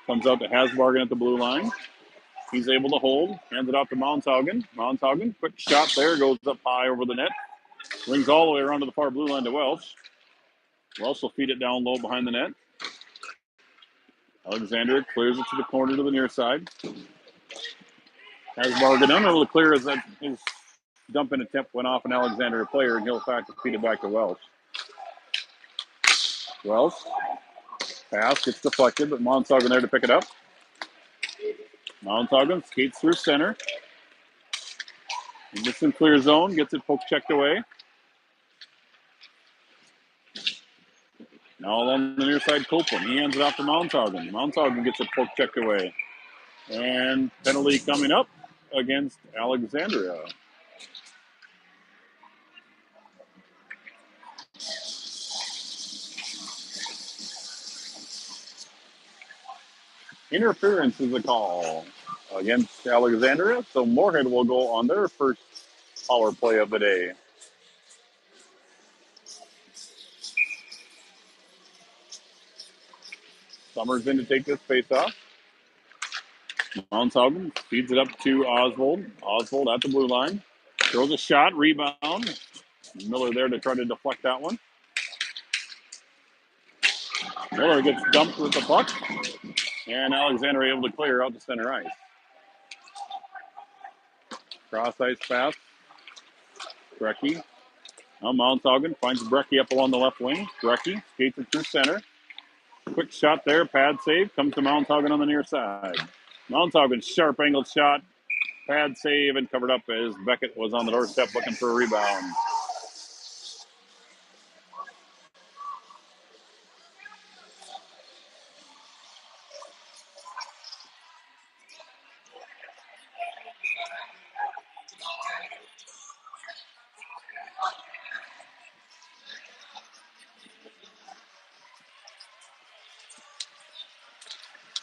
Comes out to Hasbargen at the blue line. He's able to hold. Hands it off to Monshaugen. Monshaugen, quick shot there. Goes up high over the net. Rings all the way around to the far blue line to Welsh. Welsh will feed it down low behind the net. Alexander clears it to the corner to the near side. Hasbargen unable to clear as that his dumping attempt went off an Alexander player, and he'll have to feed it back to Welsh. Welsh. Pass gets deflected, but Monshaugen there to pick it up. Monshaugen skates through center. He gets in clear zone, gets it poke checked away. Now along the near side, Copeland. He hands it off to Monshaugen. Monshaugen gets it poke checked away. And penalty coming up against Alexandria. Interference is a call against Alexandria, so Moorhead will go on their first power play of the day. Summers in to take this face off. Monshaugen feeds it up to Oswald. Oswald at the blue line. Throws a shot, rebound. Miller there to try to deflect that one. Miller gets dumped with the puck. And Alexander able to clear out to center ice. Cross ice pass. Brecky Now Mounthaugen finds Brecky up along the left wing. Brecky skates it through center. Quick shot there, pad save. Comes to Mounthaugen on the near side. Mounthaugen, sharp angled shot. Pad save and covered up as Beckett was on the doorstep looking for a rebound.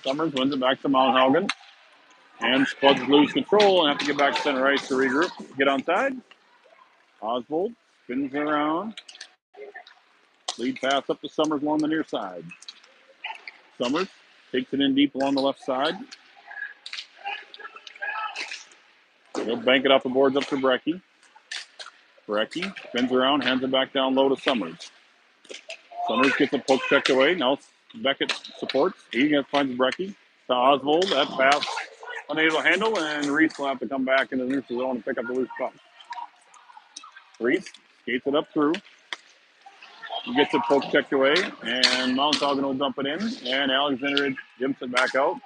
Summers wins it back to Mounthaugen. And Spuds lose control and have to get back to center ice to regroup. Get onside. Oswald spins around. Lead pass up to Summers along the near side. Summers takes it in deep along the left side. He'll bank it off the boards up to Brecky. Brecky spins around, hands it back down low to Summers. Summers gets a poke checked away. Now Beckett supports. He finds Brecky. To Oswald. That pass unable to handle, and Reese will have to come back into the neutral zone and pick up the loose puck. Reese skates it up through. He gets it poke checked away, and Mounthaugen will dump it in, and Alexandria jumps it back out.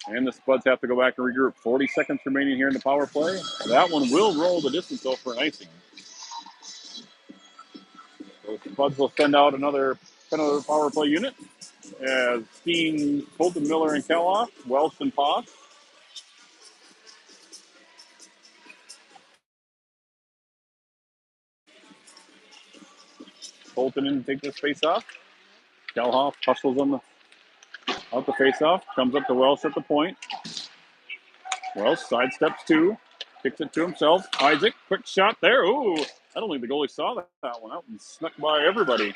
And the Spuds have to go back and regroup. 40 seconds remaining here in the power play. That one will roll the distance, though, for an icing. So the Spuds will send out another power play unit as Steen, Colton, Miller, and Kelloff, Welsh, and Poss. Colton in to take this face off. Kelhoff hustles out the face off. Comes up to Welsh at the point. Welsh sidesteps two. Kicks it to himself. Isaac, quick shot there. Ooh, I don't think the goalie saw that one. That one snuck by everybody.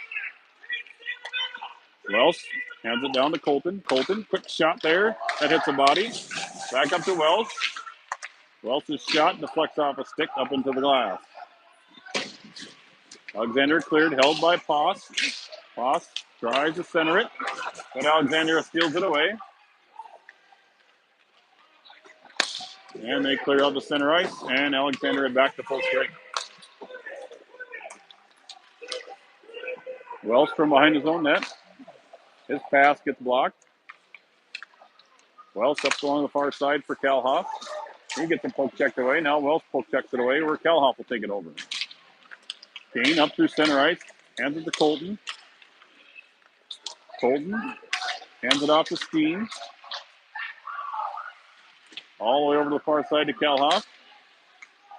Welsh hands it down to Colton. Colton, quick shot there. That hits a body. Back up to Welsh. Welsh's shot deflects off a stick up into the glass. Alexander cleared, held by Poss. Poss tries to center it, but Alexander steals it away. And they clear out the center ice, and Alexander back to full strength. Welsh from behind his own net. His pass gets blocked. Welsh up along the far side for Kelhoff. He gets a poke checked away. Now Welsh poke checks it away where Kelhoff will take it over. Kane up through center ice. Hands it to Colton. Colton hands it off to Steen. All the way over to the far side to Kelhoff.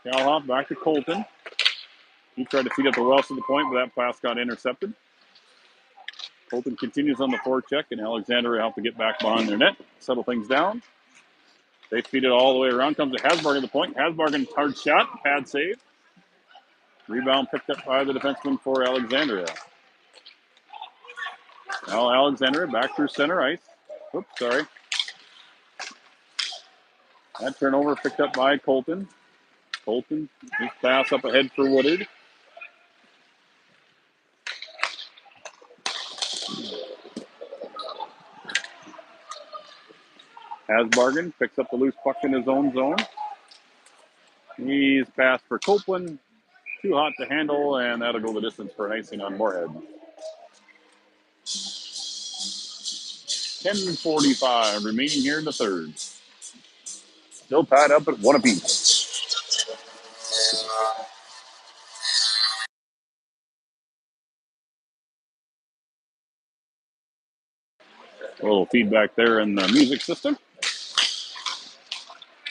Kelhoff back to Colton. He tried to feed up the Welsh at the point, but that pass got intercepted. Colton continues on the forecheck, and Alexander will have to get back behind their net, settle things down. They feed it all the way around. Comes to Hasbargen at the point. Hasbargen, hard shot, pad save. Rebound picked up by the defenseman for Alexandria. Now Alexandria back through center ice. Oops, sorry. That turnover picked up by Colton. Colton, his pass up ahead for Woodard. Hasbargen picks up the loose puck in his own zone. He's passed for Copeland. Too hot to handle, and that'll go the distance for an icing on Moorhead. 10:45 remaining here in the third. Still tied up at one apiece. A little feedback there in the music system.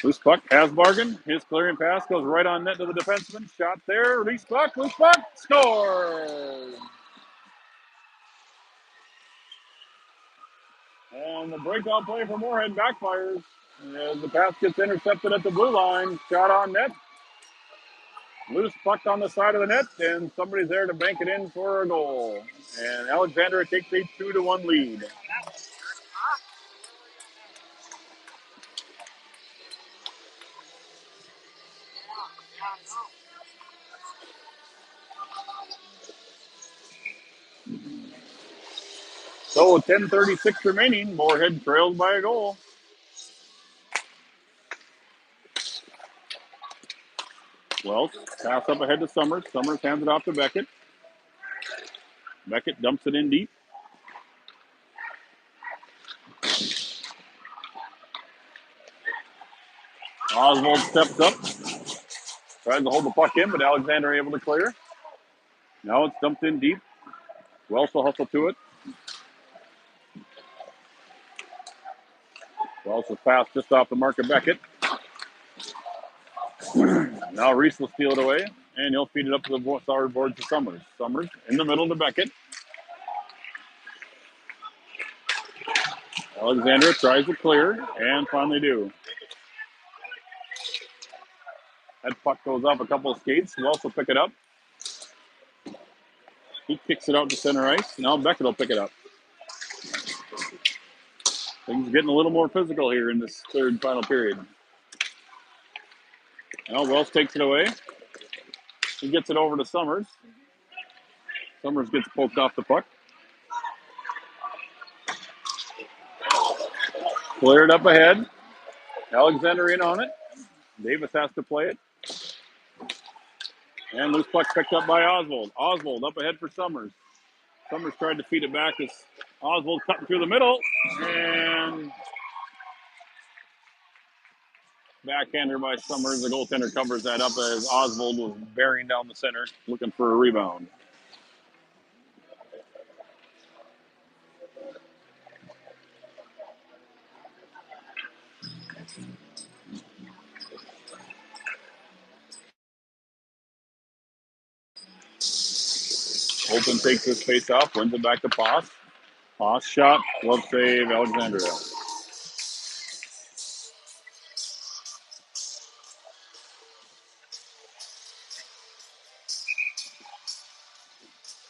Loose puck, Hasbargen. His clearing pass goes right on net to the defenseman. Shot there, loose puck, score! And the breakout play for Moorhead backfires. As the pass gets intercepted at the blue line. Shot on net. Loose puck on the side of the net, and somebody's there to bank it in for a goal. And Alexander takes a 2-1 lead. So 10:36 remaining. Moorhead trails by a goal. Wells, pass up ahead to Summers. Summers hands it off to Beckett. Beckett dumps it in deep. Oswald steps up. Tries to hold the puck in, but Alexander able to clear. Now it's dumped in deep. Wells will hustle to it. Wells will pass just off the mark of Beckett. Now Reese will steal it away, and he'll feed it up to the forward board to Summers. Summers in the middle to Beckett. Alexander tries to clear, and finally do. That puck goes off a couple of skates. Wells will pick it up. He kicks it out to center ice. Now Beckett will pick it up. Things are getting a little more physical here in this third final period. Now Wells takes it away. He gets it over to Summers. Summers gets poked off the puck. Cleared up ahead. Alexander in on it. Davis has to play it. And loose puck picked up by Oswald. Oswald up ahead for Summers. Summers tried to feed it back as Oswald cutting through the middle. And backhander by Summers. The goaltender covers that up as Oswald was bearing down the center, looking for a rebound. Holton takes this face off, wins it back to Poss. Poss shot, glove save, Alexandria.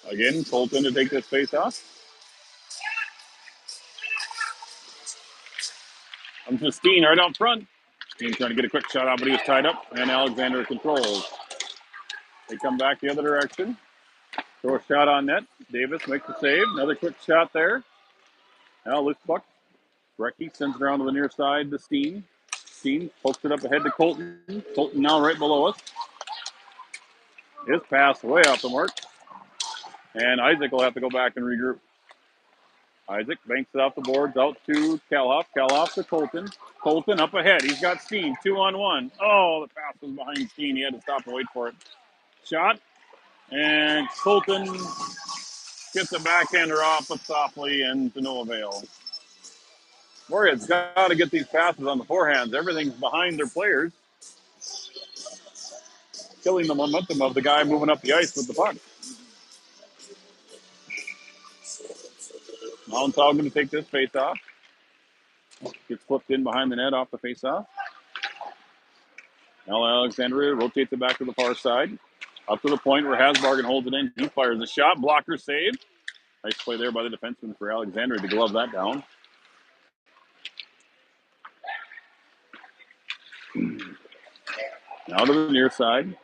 Again, Colton to take this face off. Comes to Steen right out front. Steen trying to get a quick shot out, but he was tied up, and Alexander controls. They come back the other direction. Throw a shot on net. Davis makes the save. Another quick shot there. Now loose puck. Brecky sends it around to the near side to Steen. Steen pokes it up ahead to Colton. Colton now right below us. His pass way off the mark. And Isaac will have to go back and regroup. Isaac banks it off the boards out to Kalhoff. Kalhoff to Colton. Colton up ahead. He's got Steen 2-on-1. Oh, the pass was behind Steen. He had to stop and wait for it. Shot. And Colton gets a backhander off, but softly and to no avail. Moorhead's got to get these passes on the forehands. Everything's behind their players, killing the momentum of the guy moving up the ice with the puck. Mountaug going to take this face-off. Gets flipped in behind the net off the face-off. Now Alexandria rotates it back to the far side. Up to the point where Hasbargen holds it in. He fires a shot. Blocker save. Nice play there by the defenseman for Alexandria to glove that down. Now to the near side.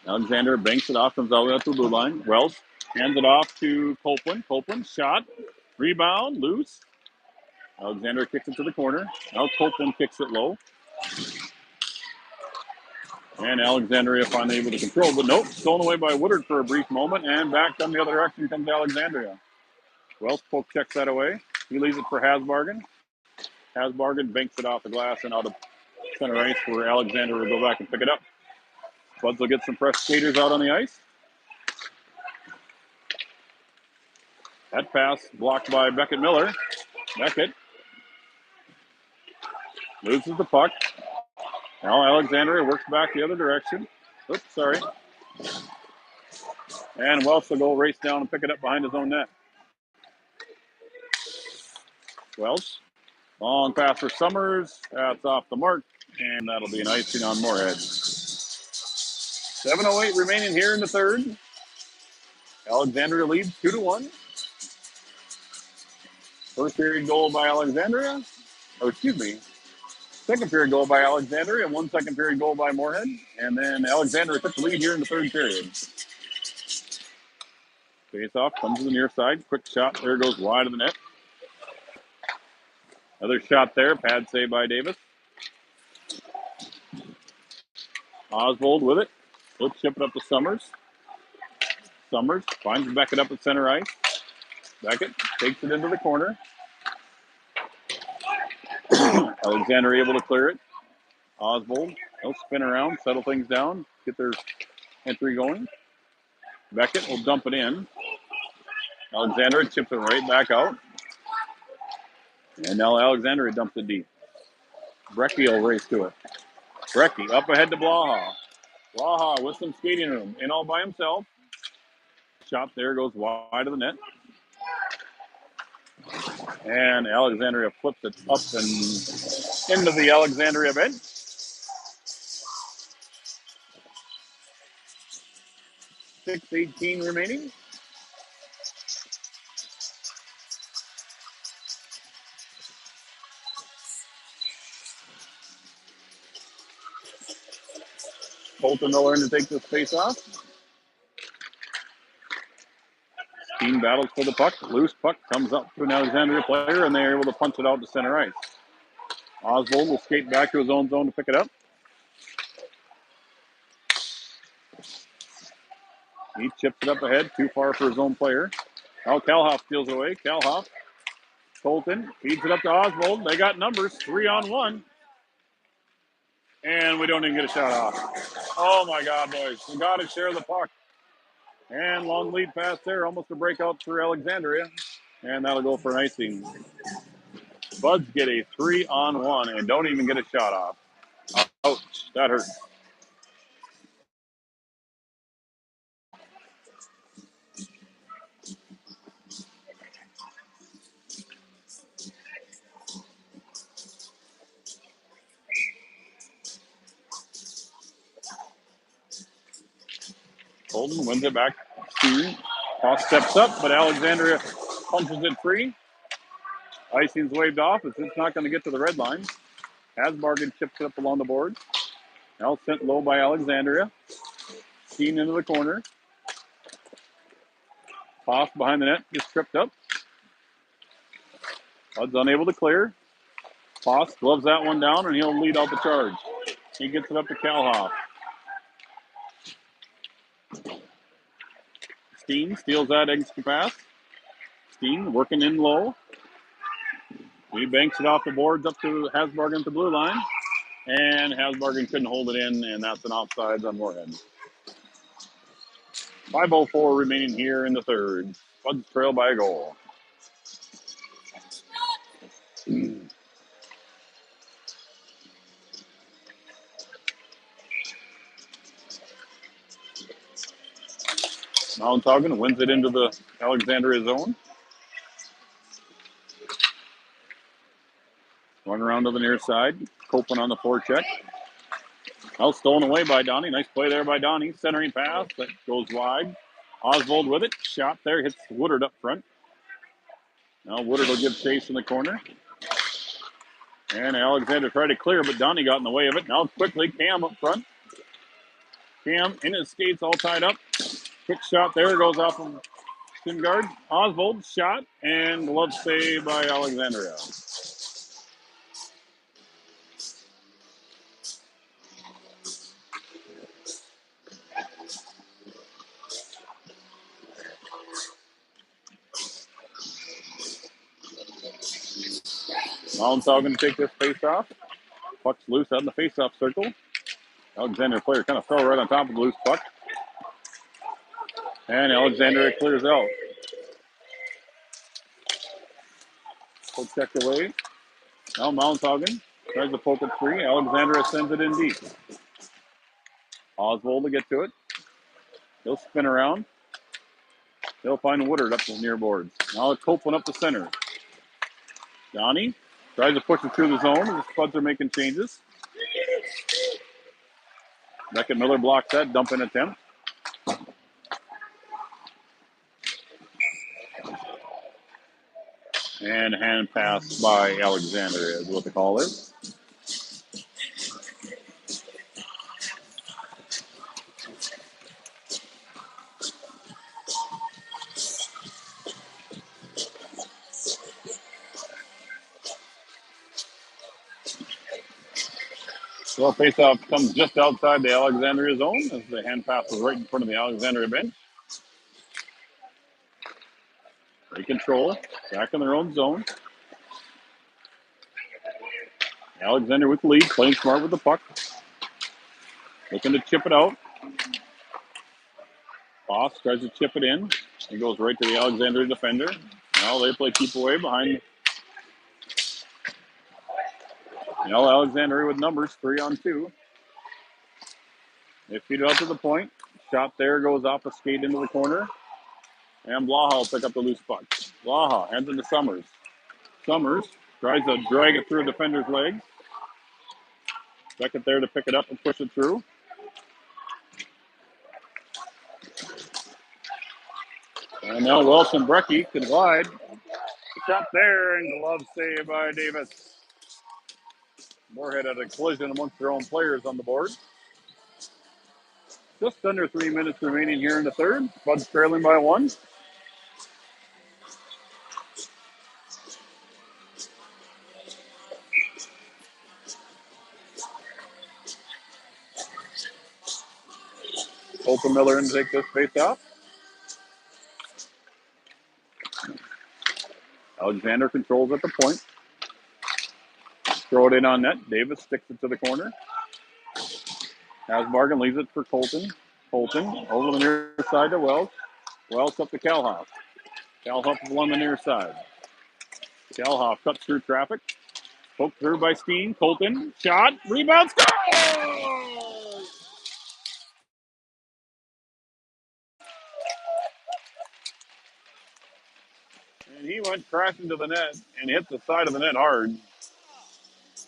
Alexander banks it off, comes all the way up to the blue line. Wells hands it off to Copeland. Copeland, shot. Rebound, loose. Alexander kicks it to the corner. Now Copeland kicks it low. And Alexandria finally able to control, but nope, stolen away by Woodard for a brief moment, and back down the other direction comes Alexandria. Wells poke checks that away. He leaves it for Hasbargen. Hasbargen banks it off the glass and out of center ice where Alexandria will go back and pick it up. Buds will get some fresh skaters out on the ice. That pass blocked by Beckett Miller. Beckett loses the puck. Now Alexandria works back the other direction. Oops, sorry. And Welsh will go race down and pick it up behind his own net. Welsh, long pass for Summers. That's off the mark, and that'll be an icing on Moorhead. 7:08 remaining here in the third. Alexandria leads 2-1. First period goal by Alexandria. Oh, excuse me. Second period goal by Alexandria, and 1 second period goal by Moorhead. And then Alexandria took the lead here in the third period. Face off, comes to the near side. Quick shot. There goes wide of the net. Another shot there. Pad save by Davis. Oswald with it. He'll chip it up to Summers. Summers finds Beckett up at center ice. Beckett takes it into the corner. Alexandria able to clear it. Oswald, he'll spin around, settle things down, get their entry going. Beckett will dump it in. Alexandria chips it right back out. And now Alexandria dumps it deep. Brecky will race to it. Brecky up ahead to Blaha. Blaha with some skating room, in all by himself. Shot there, goes wide of the net. And Alexandria flips it up and into the Alexandria bench. 6:18 remaining. Colton will learn to take this face off. Team battles for the puck. Loose puck comes up to an Alexandria player, and they're able to punch it out to center ice. Oswald will skate back to his own zone to pick it up. He chips it up ahead, too far for his own player. Now Kalhoff steals it away. Kalhoff, Colton feeds it up to Oswald. They got numbers, 3-on-1. And we don't even get a shot off. Oh my God, boys. We got to share the puck. And long lead pass there, almost a breakout for Alexandria. And that'll go for an icing. Buds get a 3-on-1 and don't even get a shot off. Ouch, that hurts. Colton wins it back. Toss steps up, but Alexandria punches it free. Icing's waved off. It's not going to get to the red line. Hasbargen chips it up along the board. Now sent low by Alexandria. Seen into the corner. Toss behind the net. Gets tripped up. Bud's unable to clear. Toss gloves that one down, and he'll lead out the charge. He gets it up to Kalhoff. Steen steals that extra pass. Steen working in low. He banks it off the boards up to Hasbargen at the blue line. And Hasbargen couldn't hold it in, and that's an offsides on Moorhead. 5:04 remaining here in the third. Buds trail by a goal. Mountaugin wins it into the Alexandria zone. Run around to the near side. Copeland on the forecheck. Now stolen away by Donnie. Nice play there by Donnie. Centering pass that goes wide. Oswald with it. Shot there. Hits Woodard up front. Now Woodard will give chase in the corner. And Alexander tried to clear, but Donnie got in the way of it. Now quickly, Cam up front. Cam in his skates all tied up. Quick shot there. Goes off of shin guard. Oswald shot and glove save by Alexandria. Mountaugin to take this face off. Puck's loose out in the face-off circle. Alexandria player kind of fell right on top of the loose puck. And Alexandria clears out. Pull checked away. Now Mountaugin tries to poke it free. Alexandria sends it in deep. Oswald to get to it. He'll spin around. He'll find Woodard up the near boards. Now Copeland up the center. Donnie tries to push it through the zone. The Spuds are making changes. Beckett Miller blocks that dump in attempt. And hand pass by Alexandria is what the call is. Well, faceoff comes just outside the Alexandria zone as the hand pass is right in front of the Alexandria bench. They control, back in their own zone. Alexander with the lead, playing smart with the puck. Looking to chip it out. Boss tries to chip it in. It goes right to the Alexandria defender. Now they play keep away behind. Now Alexandria with numbers, 3-on-2. They feed it out to the point. Shot there goes off a skate into the corner. And Blaha will pick up the loose puck. Blaha hands it to Summers. Summers tries to drag it through a defender's legs. Beckett there to pick it up and push it through. And now Welsh and Brecky can glide. Shot there and glove save by Davis. Moorhead had a collision amongst their own players on the board. Just under 3 minutes remaining here in the third. Bud's trailing by 1. Colton Miller in to take this face off. Alexander controls at the point. Throw it in on net. Davis sticks it to the corner. Hasbargen leaves it for Colton. Colton over the near side to Wells. Wells up to Kalhoff. Kalhoff along the near side. Kalhoff cuts through traffic. Poked through by Steen. Colton. Shot. Rebound. Score! And he went crashing to the net and hit the side of the net hard.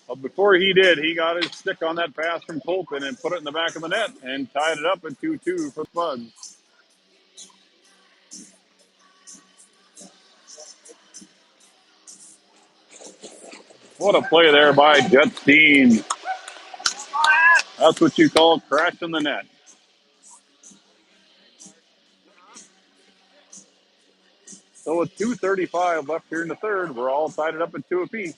But before he did, he got his stick on that pass from Colton and put it in the back of the net and tied it up at 2-2 for the Buds. What a play there by Steen. That's what you call crashing the net. So with 2:35 left here in the third, we're all tied it up at 2 apiece.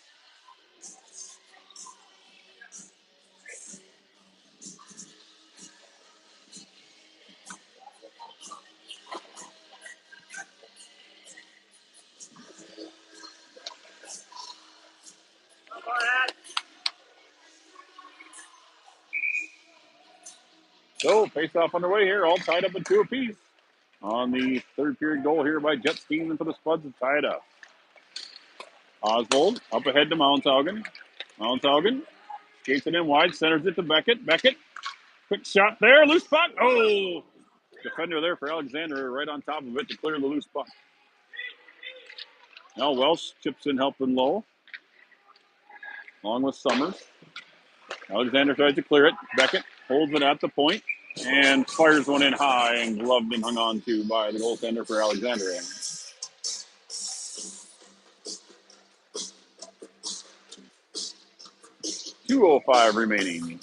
So face-off underway here, all tied up at 2 apiece. On the third period goal here by Steen for the Spuds to tie it up. Oswald up ahead to Mounthaugen. Mounthaugen skates it in wide, centers it to Beckett. Beckett, quick shot there, loose puck. Oh, defender there for Alexander right on top of it to clear the loose puck. Now Welsh chips in helping low, along with Summers. Alexander tries to clear it. Beckett holds it at the point and fires one in high and gloved and hung on to by the goaltender for Alexandria. .205 remaining.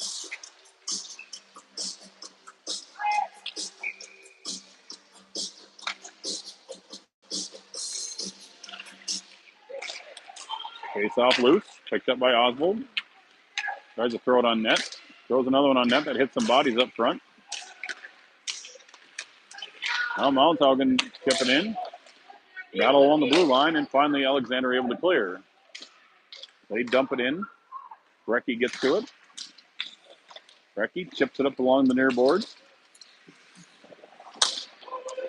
Face off loose, picked up by Oswald. Tries to throw it on net. Throws another one on net that hits some bodies up front. Now Mounthaugen chipping in. Battle on the blue line, and finally Alexander able to clear. They dump it in. Brecky gets to it. Brecky chips it up along the near boards.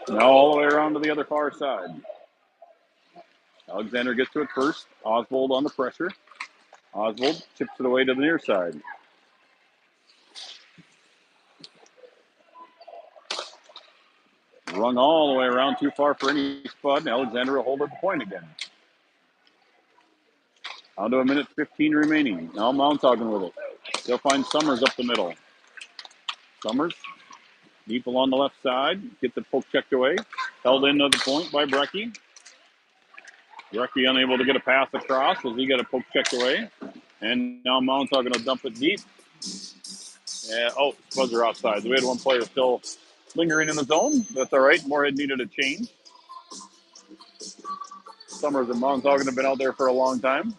Now all the way around to the other far side. Alexander gets to it first. Oswald on the pressure. Oswald chips it away to the near side. Rung all the way around, too far for any Spud, and Alexander will hold at the point again. Down to 1:15 remaining. Now Mounthaugen with it. They'll find Summers up the middle. Summers, deep along the left side, gets the poke checked away. Held into the point by Brecky. Brecky unable to get a pass across as he got a poke checked away. And now Mounthaugen will dump it deep. Spuds are offside. We had one player still lingering in the zone. That's all right. Moorhead needed a change. Summers and Mounthaugen have been out there for a long time.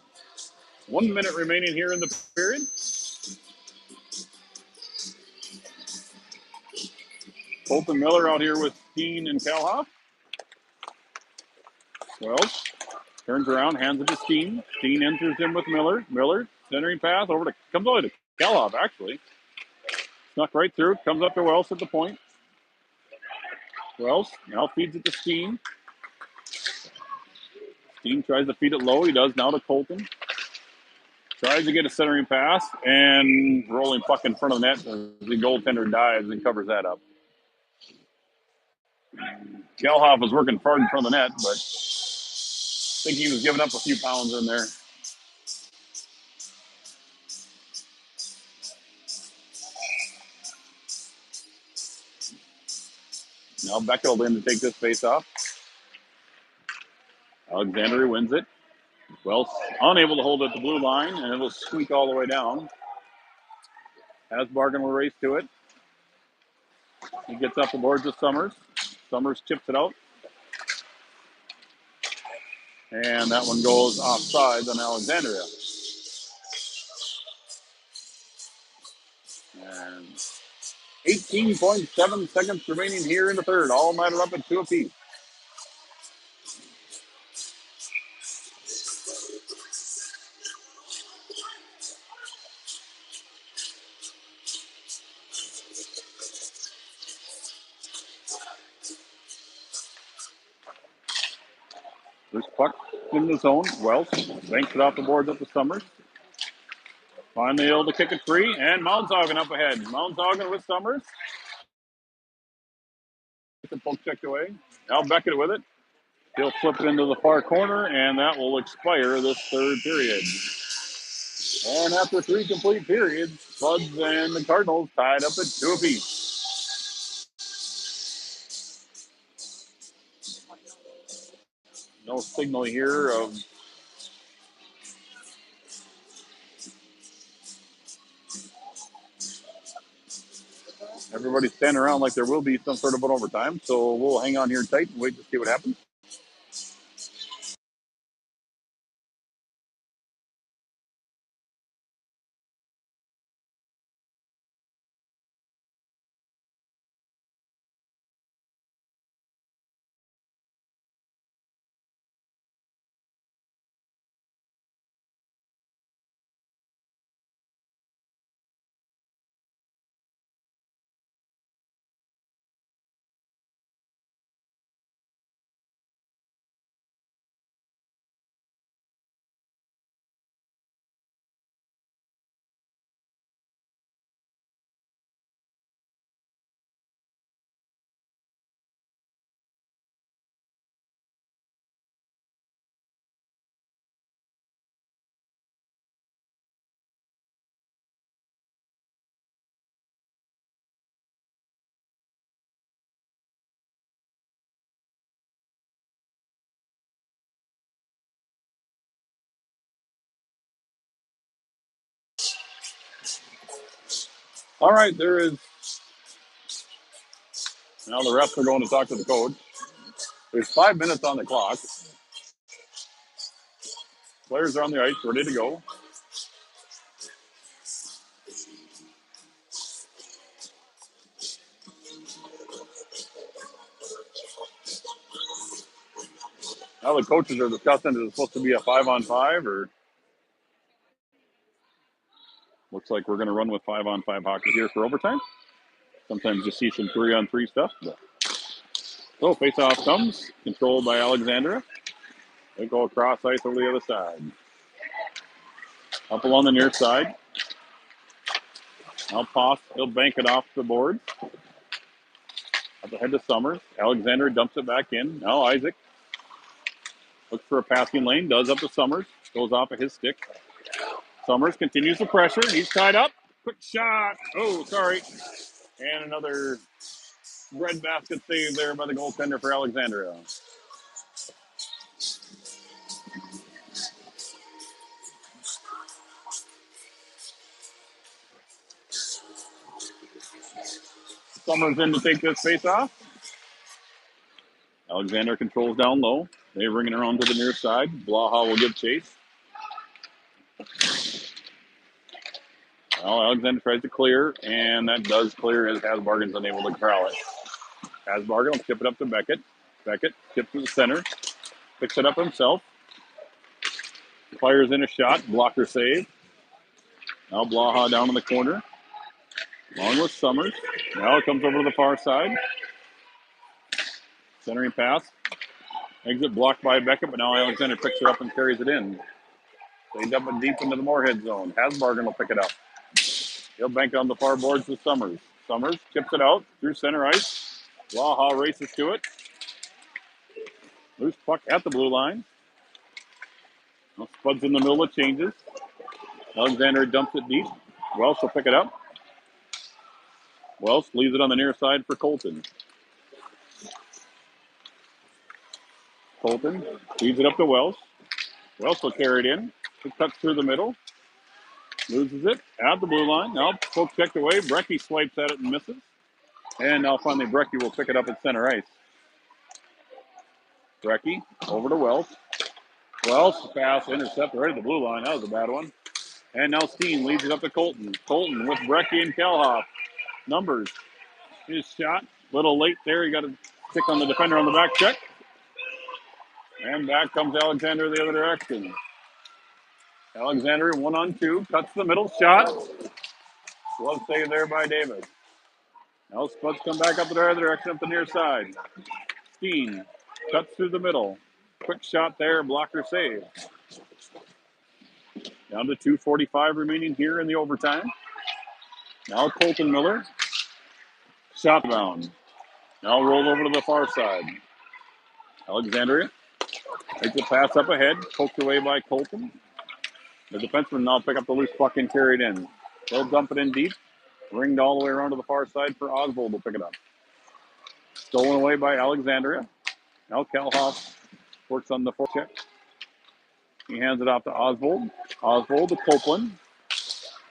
1 minute remaining here in the period. Colton Miller out here with Steen and Kalhoff. Wells turns around, hands it to Steen. Steen enters in with Miller. Miller, centering pass over to, comes over to Kalhoff, actually. Snuck right through, comes up to Wells at the point. Wells now feeds it to Steen. Steen tries to feed it low. He does now to Colton. Tries to get a centering pass and rolling puck in front of the net as the goaltender dives and covers that up. Kalhoff was working hard in front of the net, but I think he was giving up a few pounds in there. Now Beckett will in to take this face off. Alexandria wins it. Wells unable to hold it at the blue line, and it will squeak all the way down. Hasbargen will race to it. He gets up the boards to Summers. Summers chips it out. And that one goes offside on Alexandria. And 18.7 seconds remaining here in the third. All matted up at 2 apiece. This puck in the zone. Wells banks it off the boards up to Summers. Finally able to kick it free, and Mountshaugen up ahead. Mountshaugen with Summers. The poke checked away. Now Beckett with it. He'll flip it into the far corner, and that will expire this third period. And after 3 complete periods, Buds and the Cardinals tied up at 2 apiece. No signal here of everybody standing around like there will be some sort of an overtime. So we'll hang on here tight and wait to see what happens. All right, there is. Now the refs are going to talk to the coach. There's 5 minutes on the clock. Players are on the ice, ready to go. Now the coaches are discussing, is it supposed to be a 5-on-5 or looks like we're going to run with 5-on-5 hockey here for overtime. Sometimes you see some 3-on-3 stuff. But. So face-off comes, controlled by Alexandria. They go across ice over the other side. Up along the near side. Now Poss, he'll bank it off the board. Up ahead to Summers. Alexandria dumps it back in. Now Isaac looks for a passing lane, does up to Summers. Goes off of his stick. Summers continues the pressure. He's tied up. Quick shot. Oh, sorry. And another breadbasket save there by the goaltender for Alexandria. Summers in to take this face off. Alexander controls down low. They bring it around to the near side. Blaha will give chase. Well, Alexander tries to clear, and that does clear as Hasbargen's unable to corral it. Hasbargen will chip it up to Beckett. Beckett chips to the center. Picks it up himself. Fires in a shot. Blocker save. Now Blaha down in the corner. Along with Summers. Now it comes over to the far side. Centering pass. Exit blocked by Beckett, but now Alexander picks it up and carries it in. They dump it deep into the Moorhead zone. Hasbargen will pick it up. He'll bank it on the far boards to Summers. Summers chips it out through center ice. Blaha races to it. Loose puck at the blue line. Now Spuds in the middle of changes. Alexander dumps it deep. Welsh will pick it up. Welsh leaves it on the near side for Colton. Colton feeds it up to Welsh. Welsh will carry it in. He cuts through the middle. Loses it at the blue line. Now poke checked away. Brecky swipes at it and misses. And now finally Brecky will pick it up at center ice. Brecky over to Welsh. Welsh pass intercepted right at the blue line. That was a bad one. And now Steen leads it up to Colton. Colton with Brecky and Kalhoff. Numbers. His shot. Little late there. He got a stick on the defender on the back check. And back comes Alexander the other direction. Alexander 1-on-2. Cuts the middle. Shot. Glove save there by Davis. Now Spuds come back up the other direction up the near side. Steen cuts through the middle. Quick shot there. Blocker save. Down to 2:45 remaining here in the overtime. Now Colton Miller. Shot down. Now rolled over to the far side. Alexandria takes a pass up ahead. Poked away by Colton. The defenseman now pick up the loose puck and carry it in. They'll dump it in deep. Ringed all the way around to the far side for Oswald to pick it up. Stolen away by Alexandria. Now Kalhoff works on the forecheck. He hands it off to Oswald. Oswald to Copeland.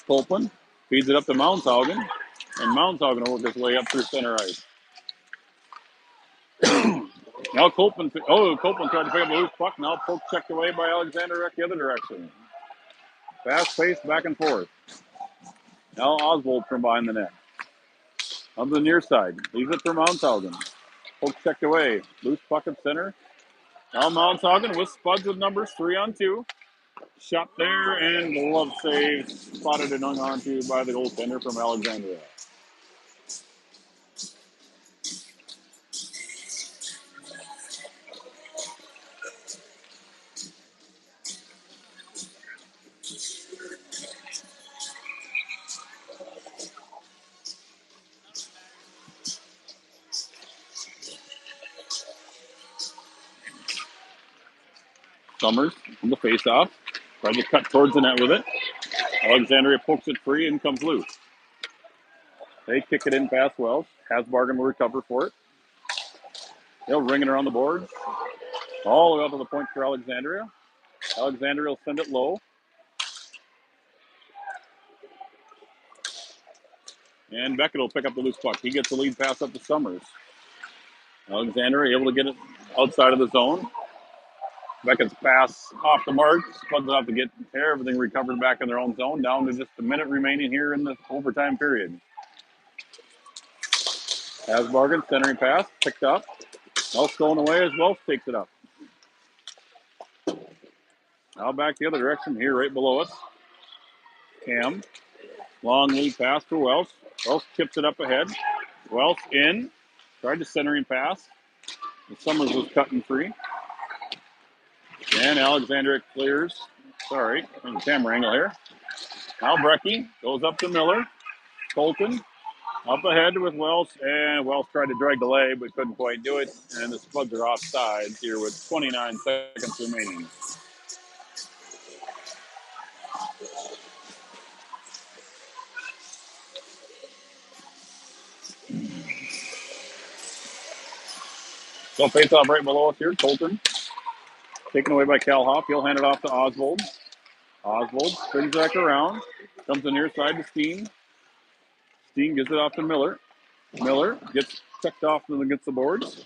Copeland feeds it up to Mounshaugen. And Mounshaugen will work his way up through center ice. Now Copeland tried to pick up the loose puck. Now poke checked away by Alexander the other direction. Fast pace back and forth. Now Oswald from behind the net. On the near side. Leaves it for Mounshaugen. Poke checked away. Loose puck at center. Now Mounshaugen with Spuds with numbers 3-on-2. Shot there and glove save. Spotted and hung on to by the goaltender from Alexandria. Summers from the face-off. Tried to cut towards the net with it. Alexandria pokes it free and comes loose. They kick it in past Wells. Hasbargen will recover for it. They'll ring it around the boards. All the way up to the point for Alexandria. Alexandria will send it low. And Beckett will pick up the loose puck. He gets the lead pass up to Summers. Alexandria able to get it outside of the zone. Beckett's pass off the mark. Spuds it off to get everything recovered back in their own zone. Down to just a minute remaining here in the overtime period. Hasbargen, centering pass, picked up. Now stolen away as Welsh takes it up. Now back the other direction here, right below us. Cam. Long lead pass for Welsh. Welsh chips it up ahead. Welsh in. Tried to centering pass. And Summers was cutting free. And Alexandria clears. Sorry, in the camera angle here. Now Brecky goes up to Miller. Colton up ahead with Welsh. And Welsh tried to drag the leg, but couldn't quite do it. And the Spuds are offside here with 29 seconds remaining. So face off right below us here. Colton taken away by Kalhoff. He'll hand it off to Oswald. Oswald spins back around. Comes to the near side to Steen. Steen gives it off to Miller. Miller gets checked off against the boards.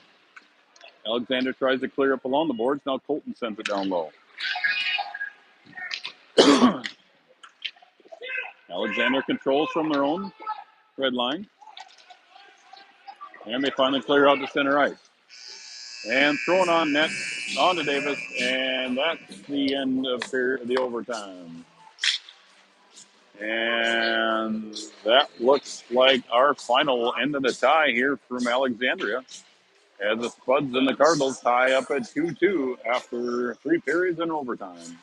Alexander tries to clear up along the boards. Now Colton sends it down low. Alexander controls from their own red line. And they finally clear out to center ice. And thrown on net on to Davis, and that's the end of the overtime. And that looks like our final end of the tie here from Alexandria, as the Spuds and the Cardinals tie up at 2-2 after 3 periods in overtime.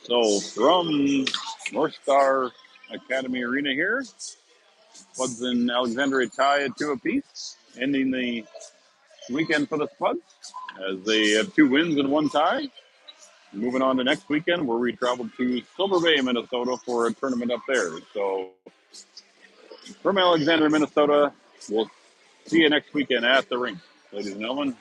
So from North Star Academy Arena here, Spuds and Alexandria tie at 2 apiece, ending the weekend for the Spuds as they have 2 wins and 1 tie. Moving on to next weekend, where we travel to Silver Bay, Minnesota for a tournament up there. So from Alexandria, Minnesota, we'll see you next weekend at the rink, ladies and gentlemen.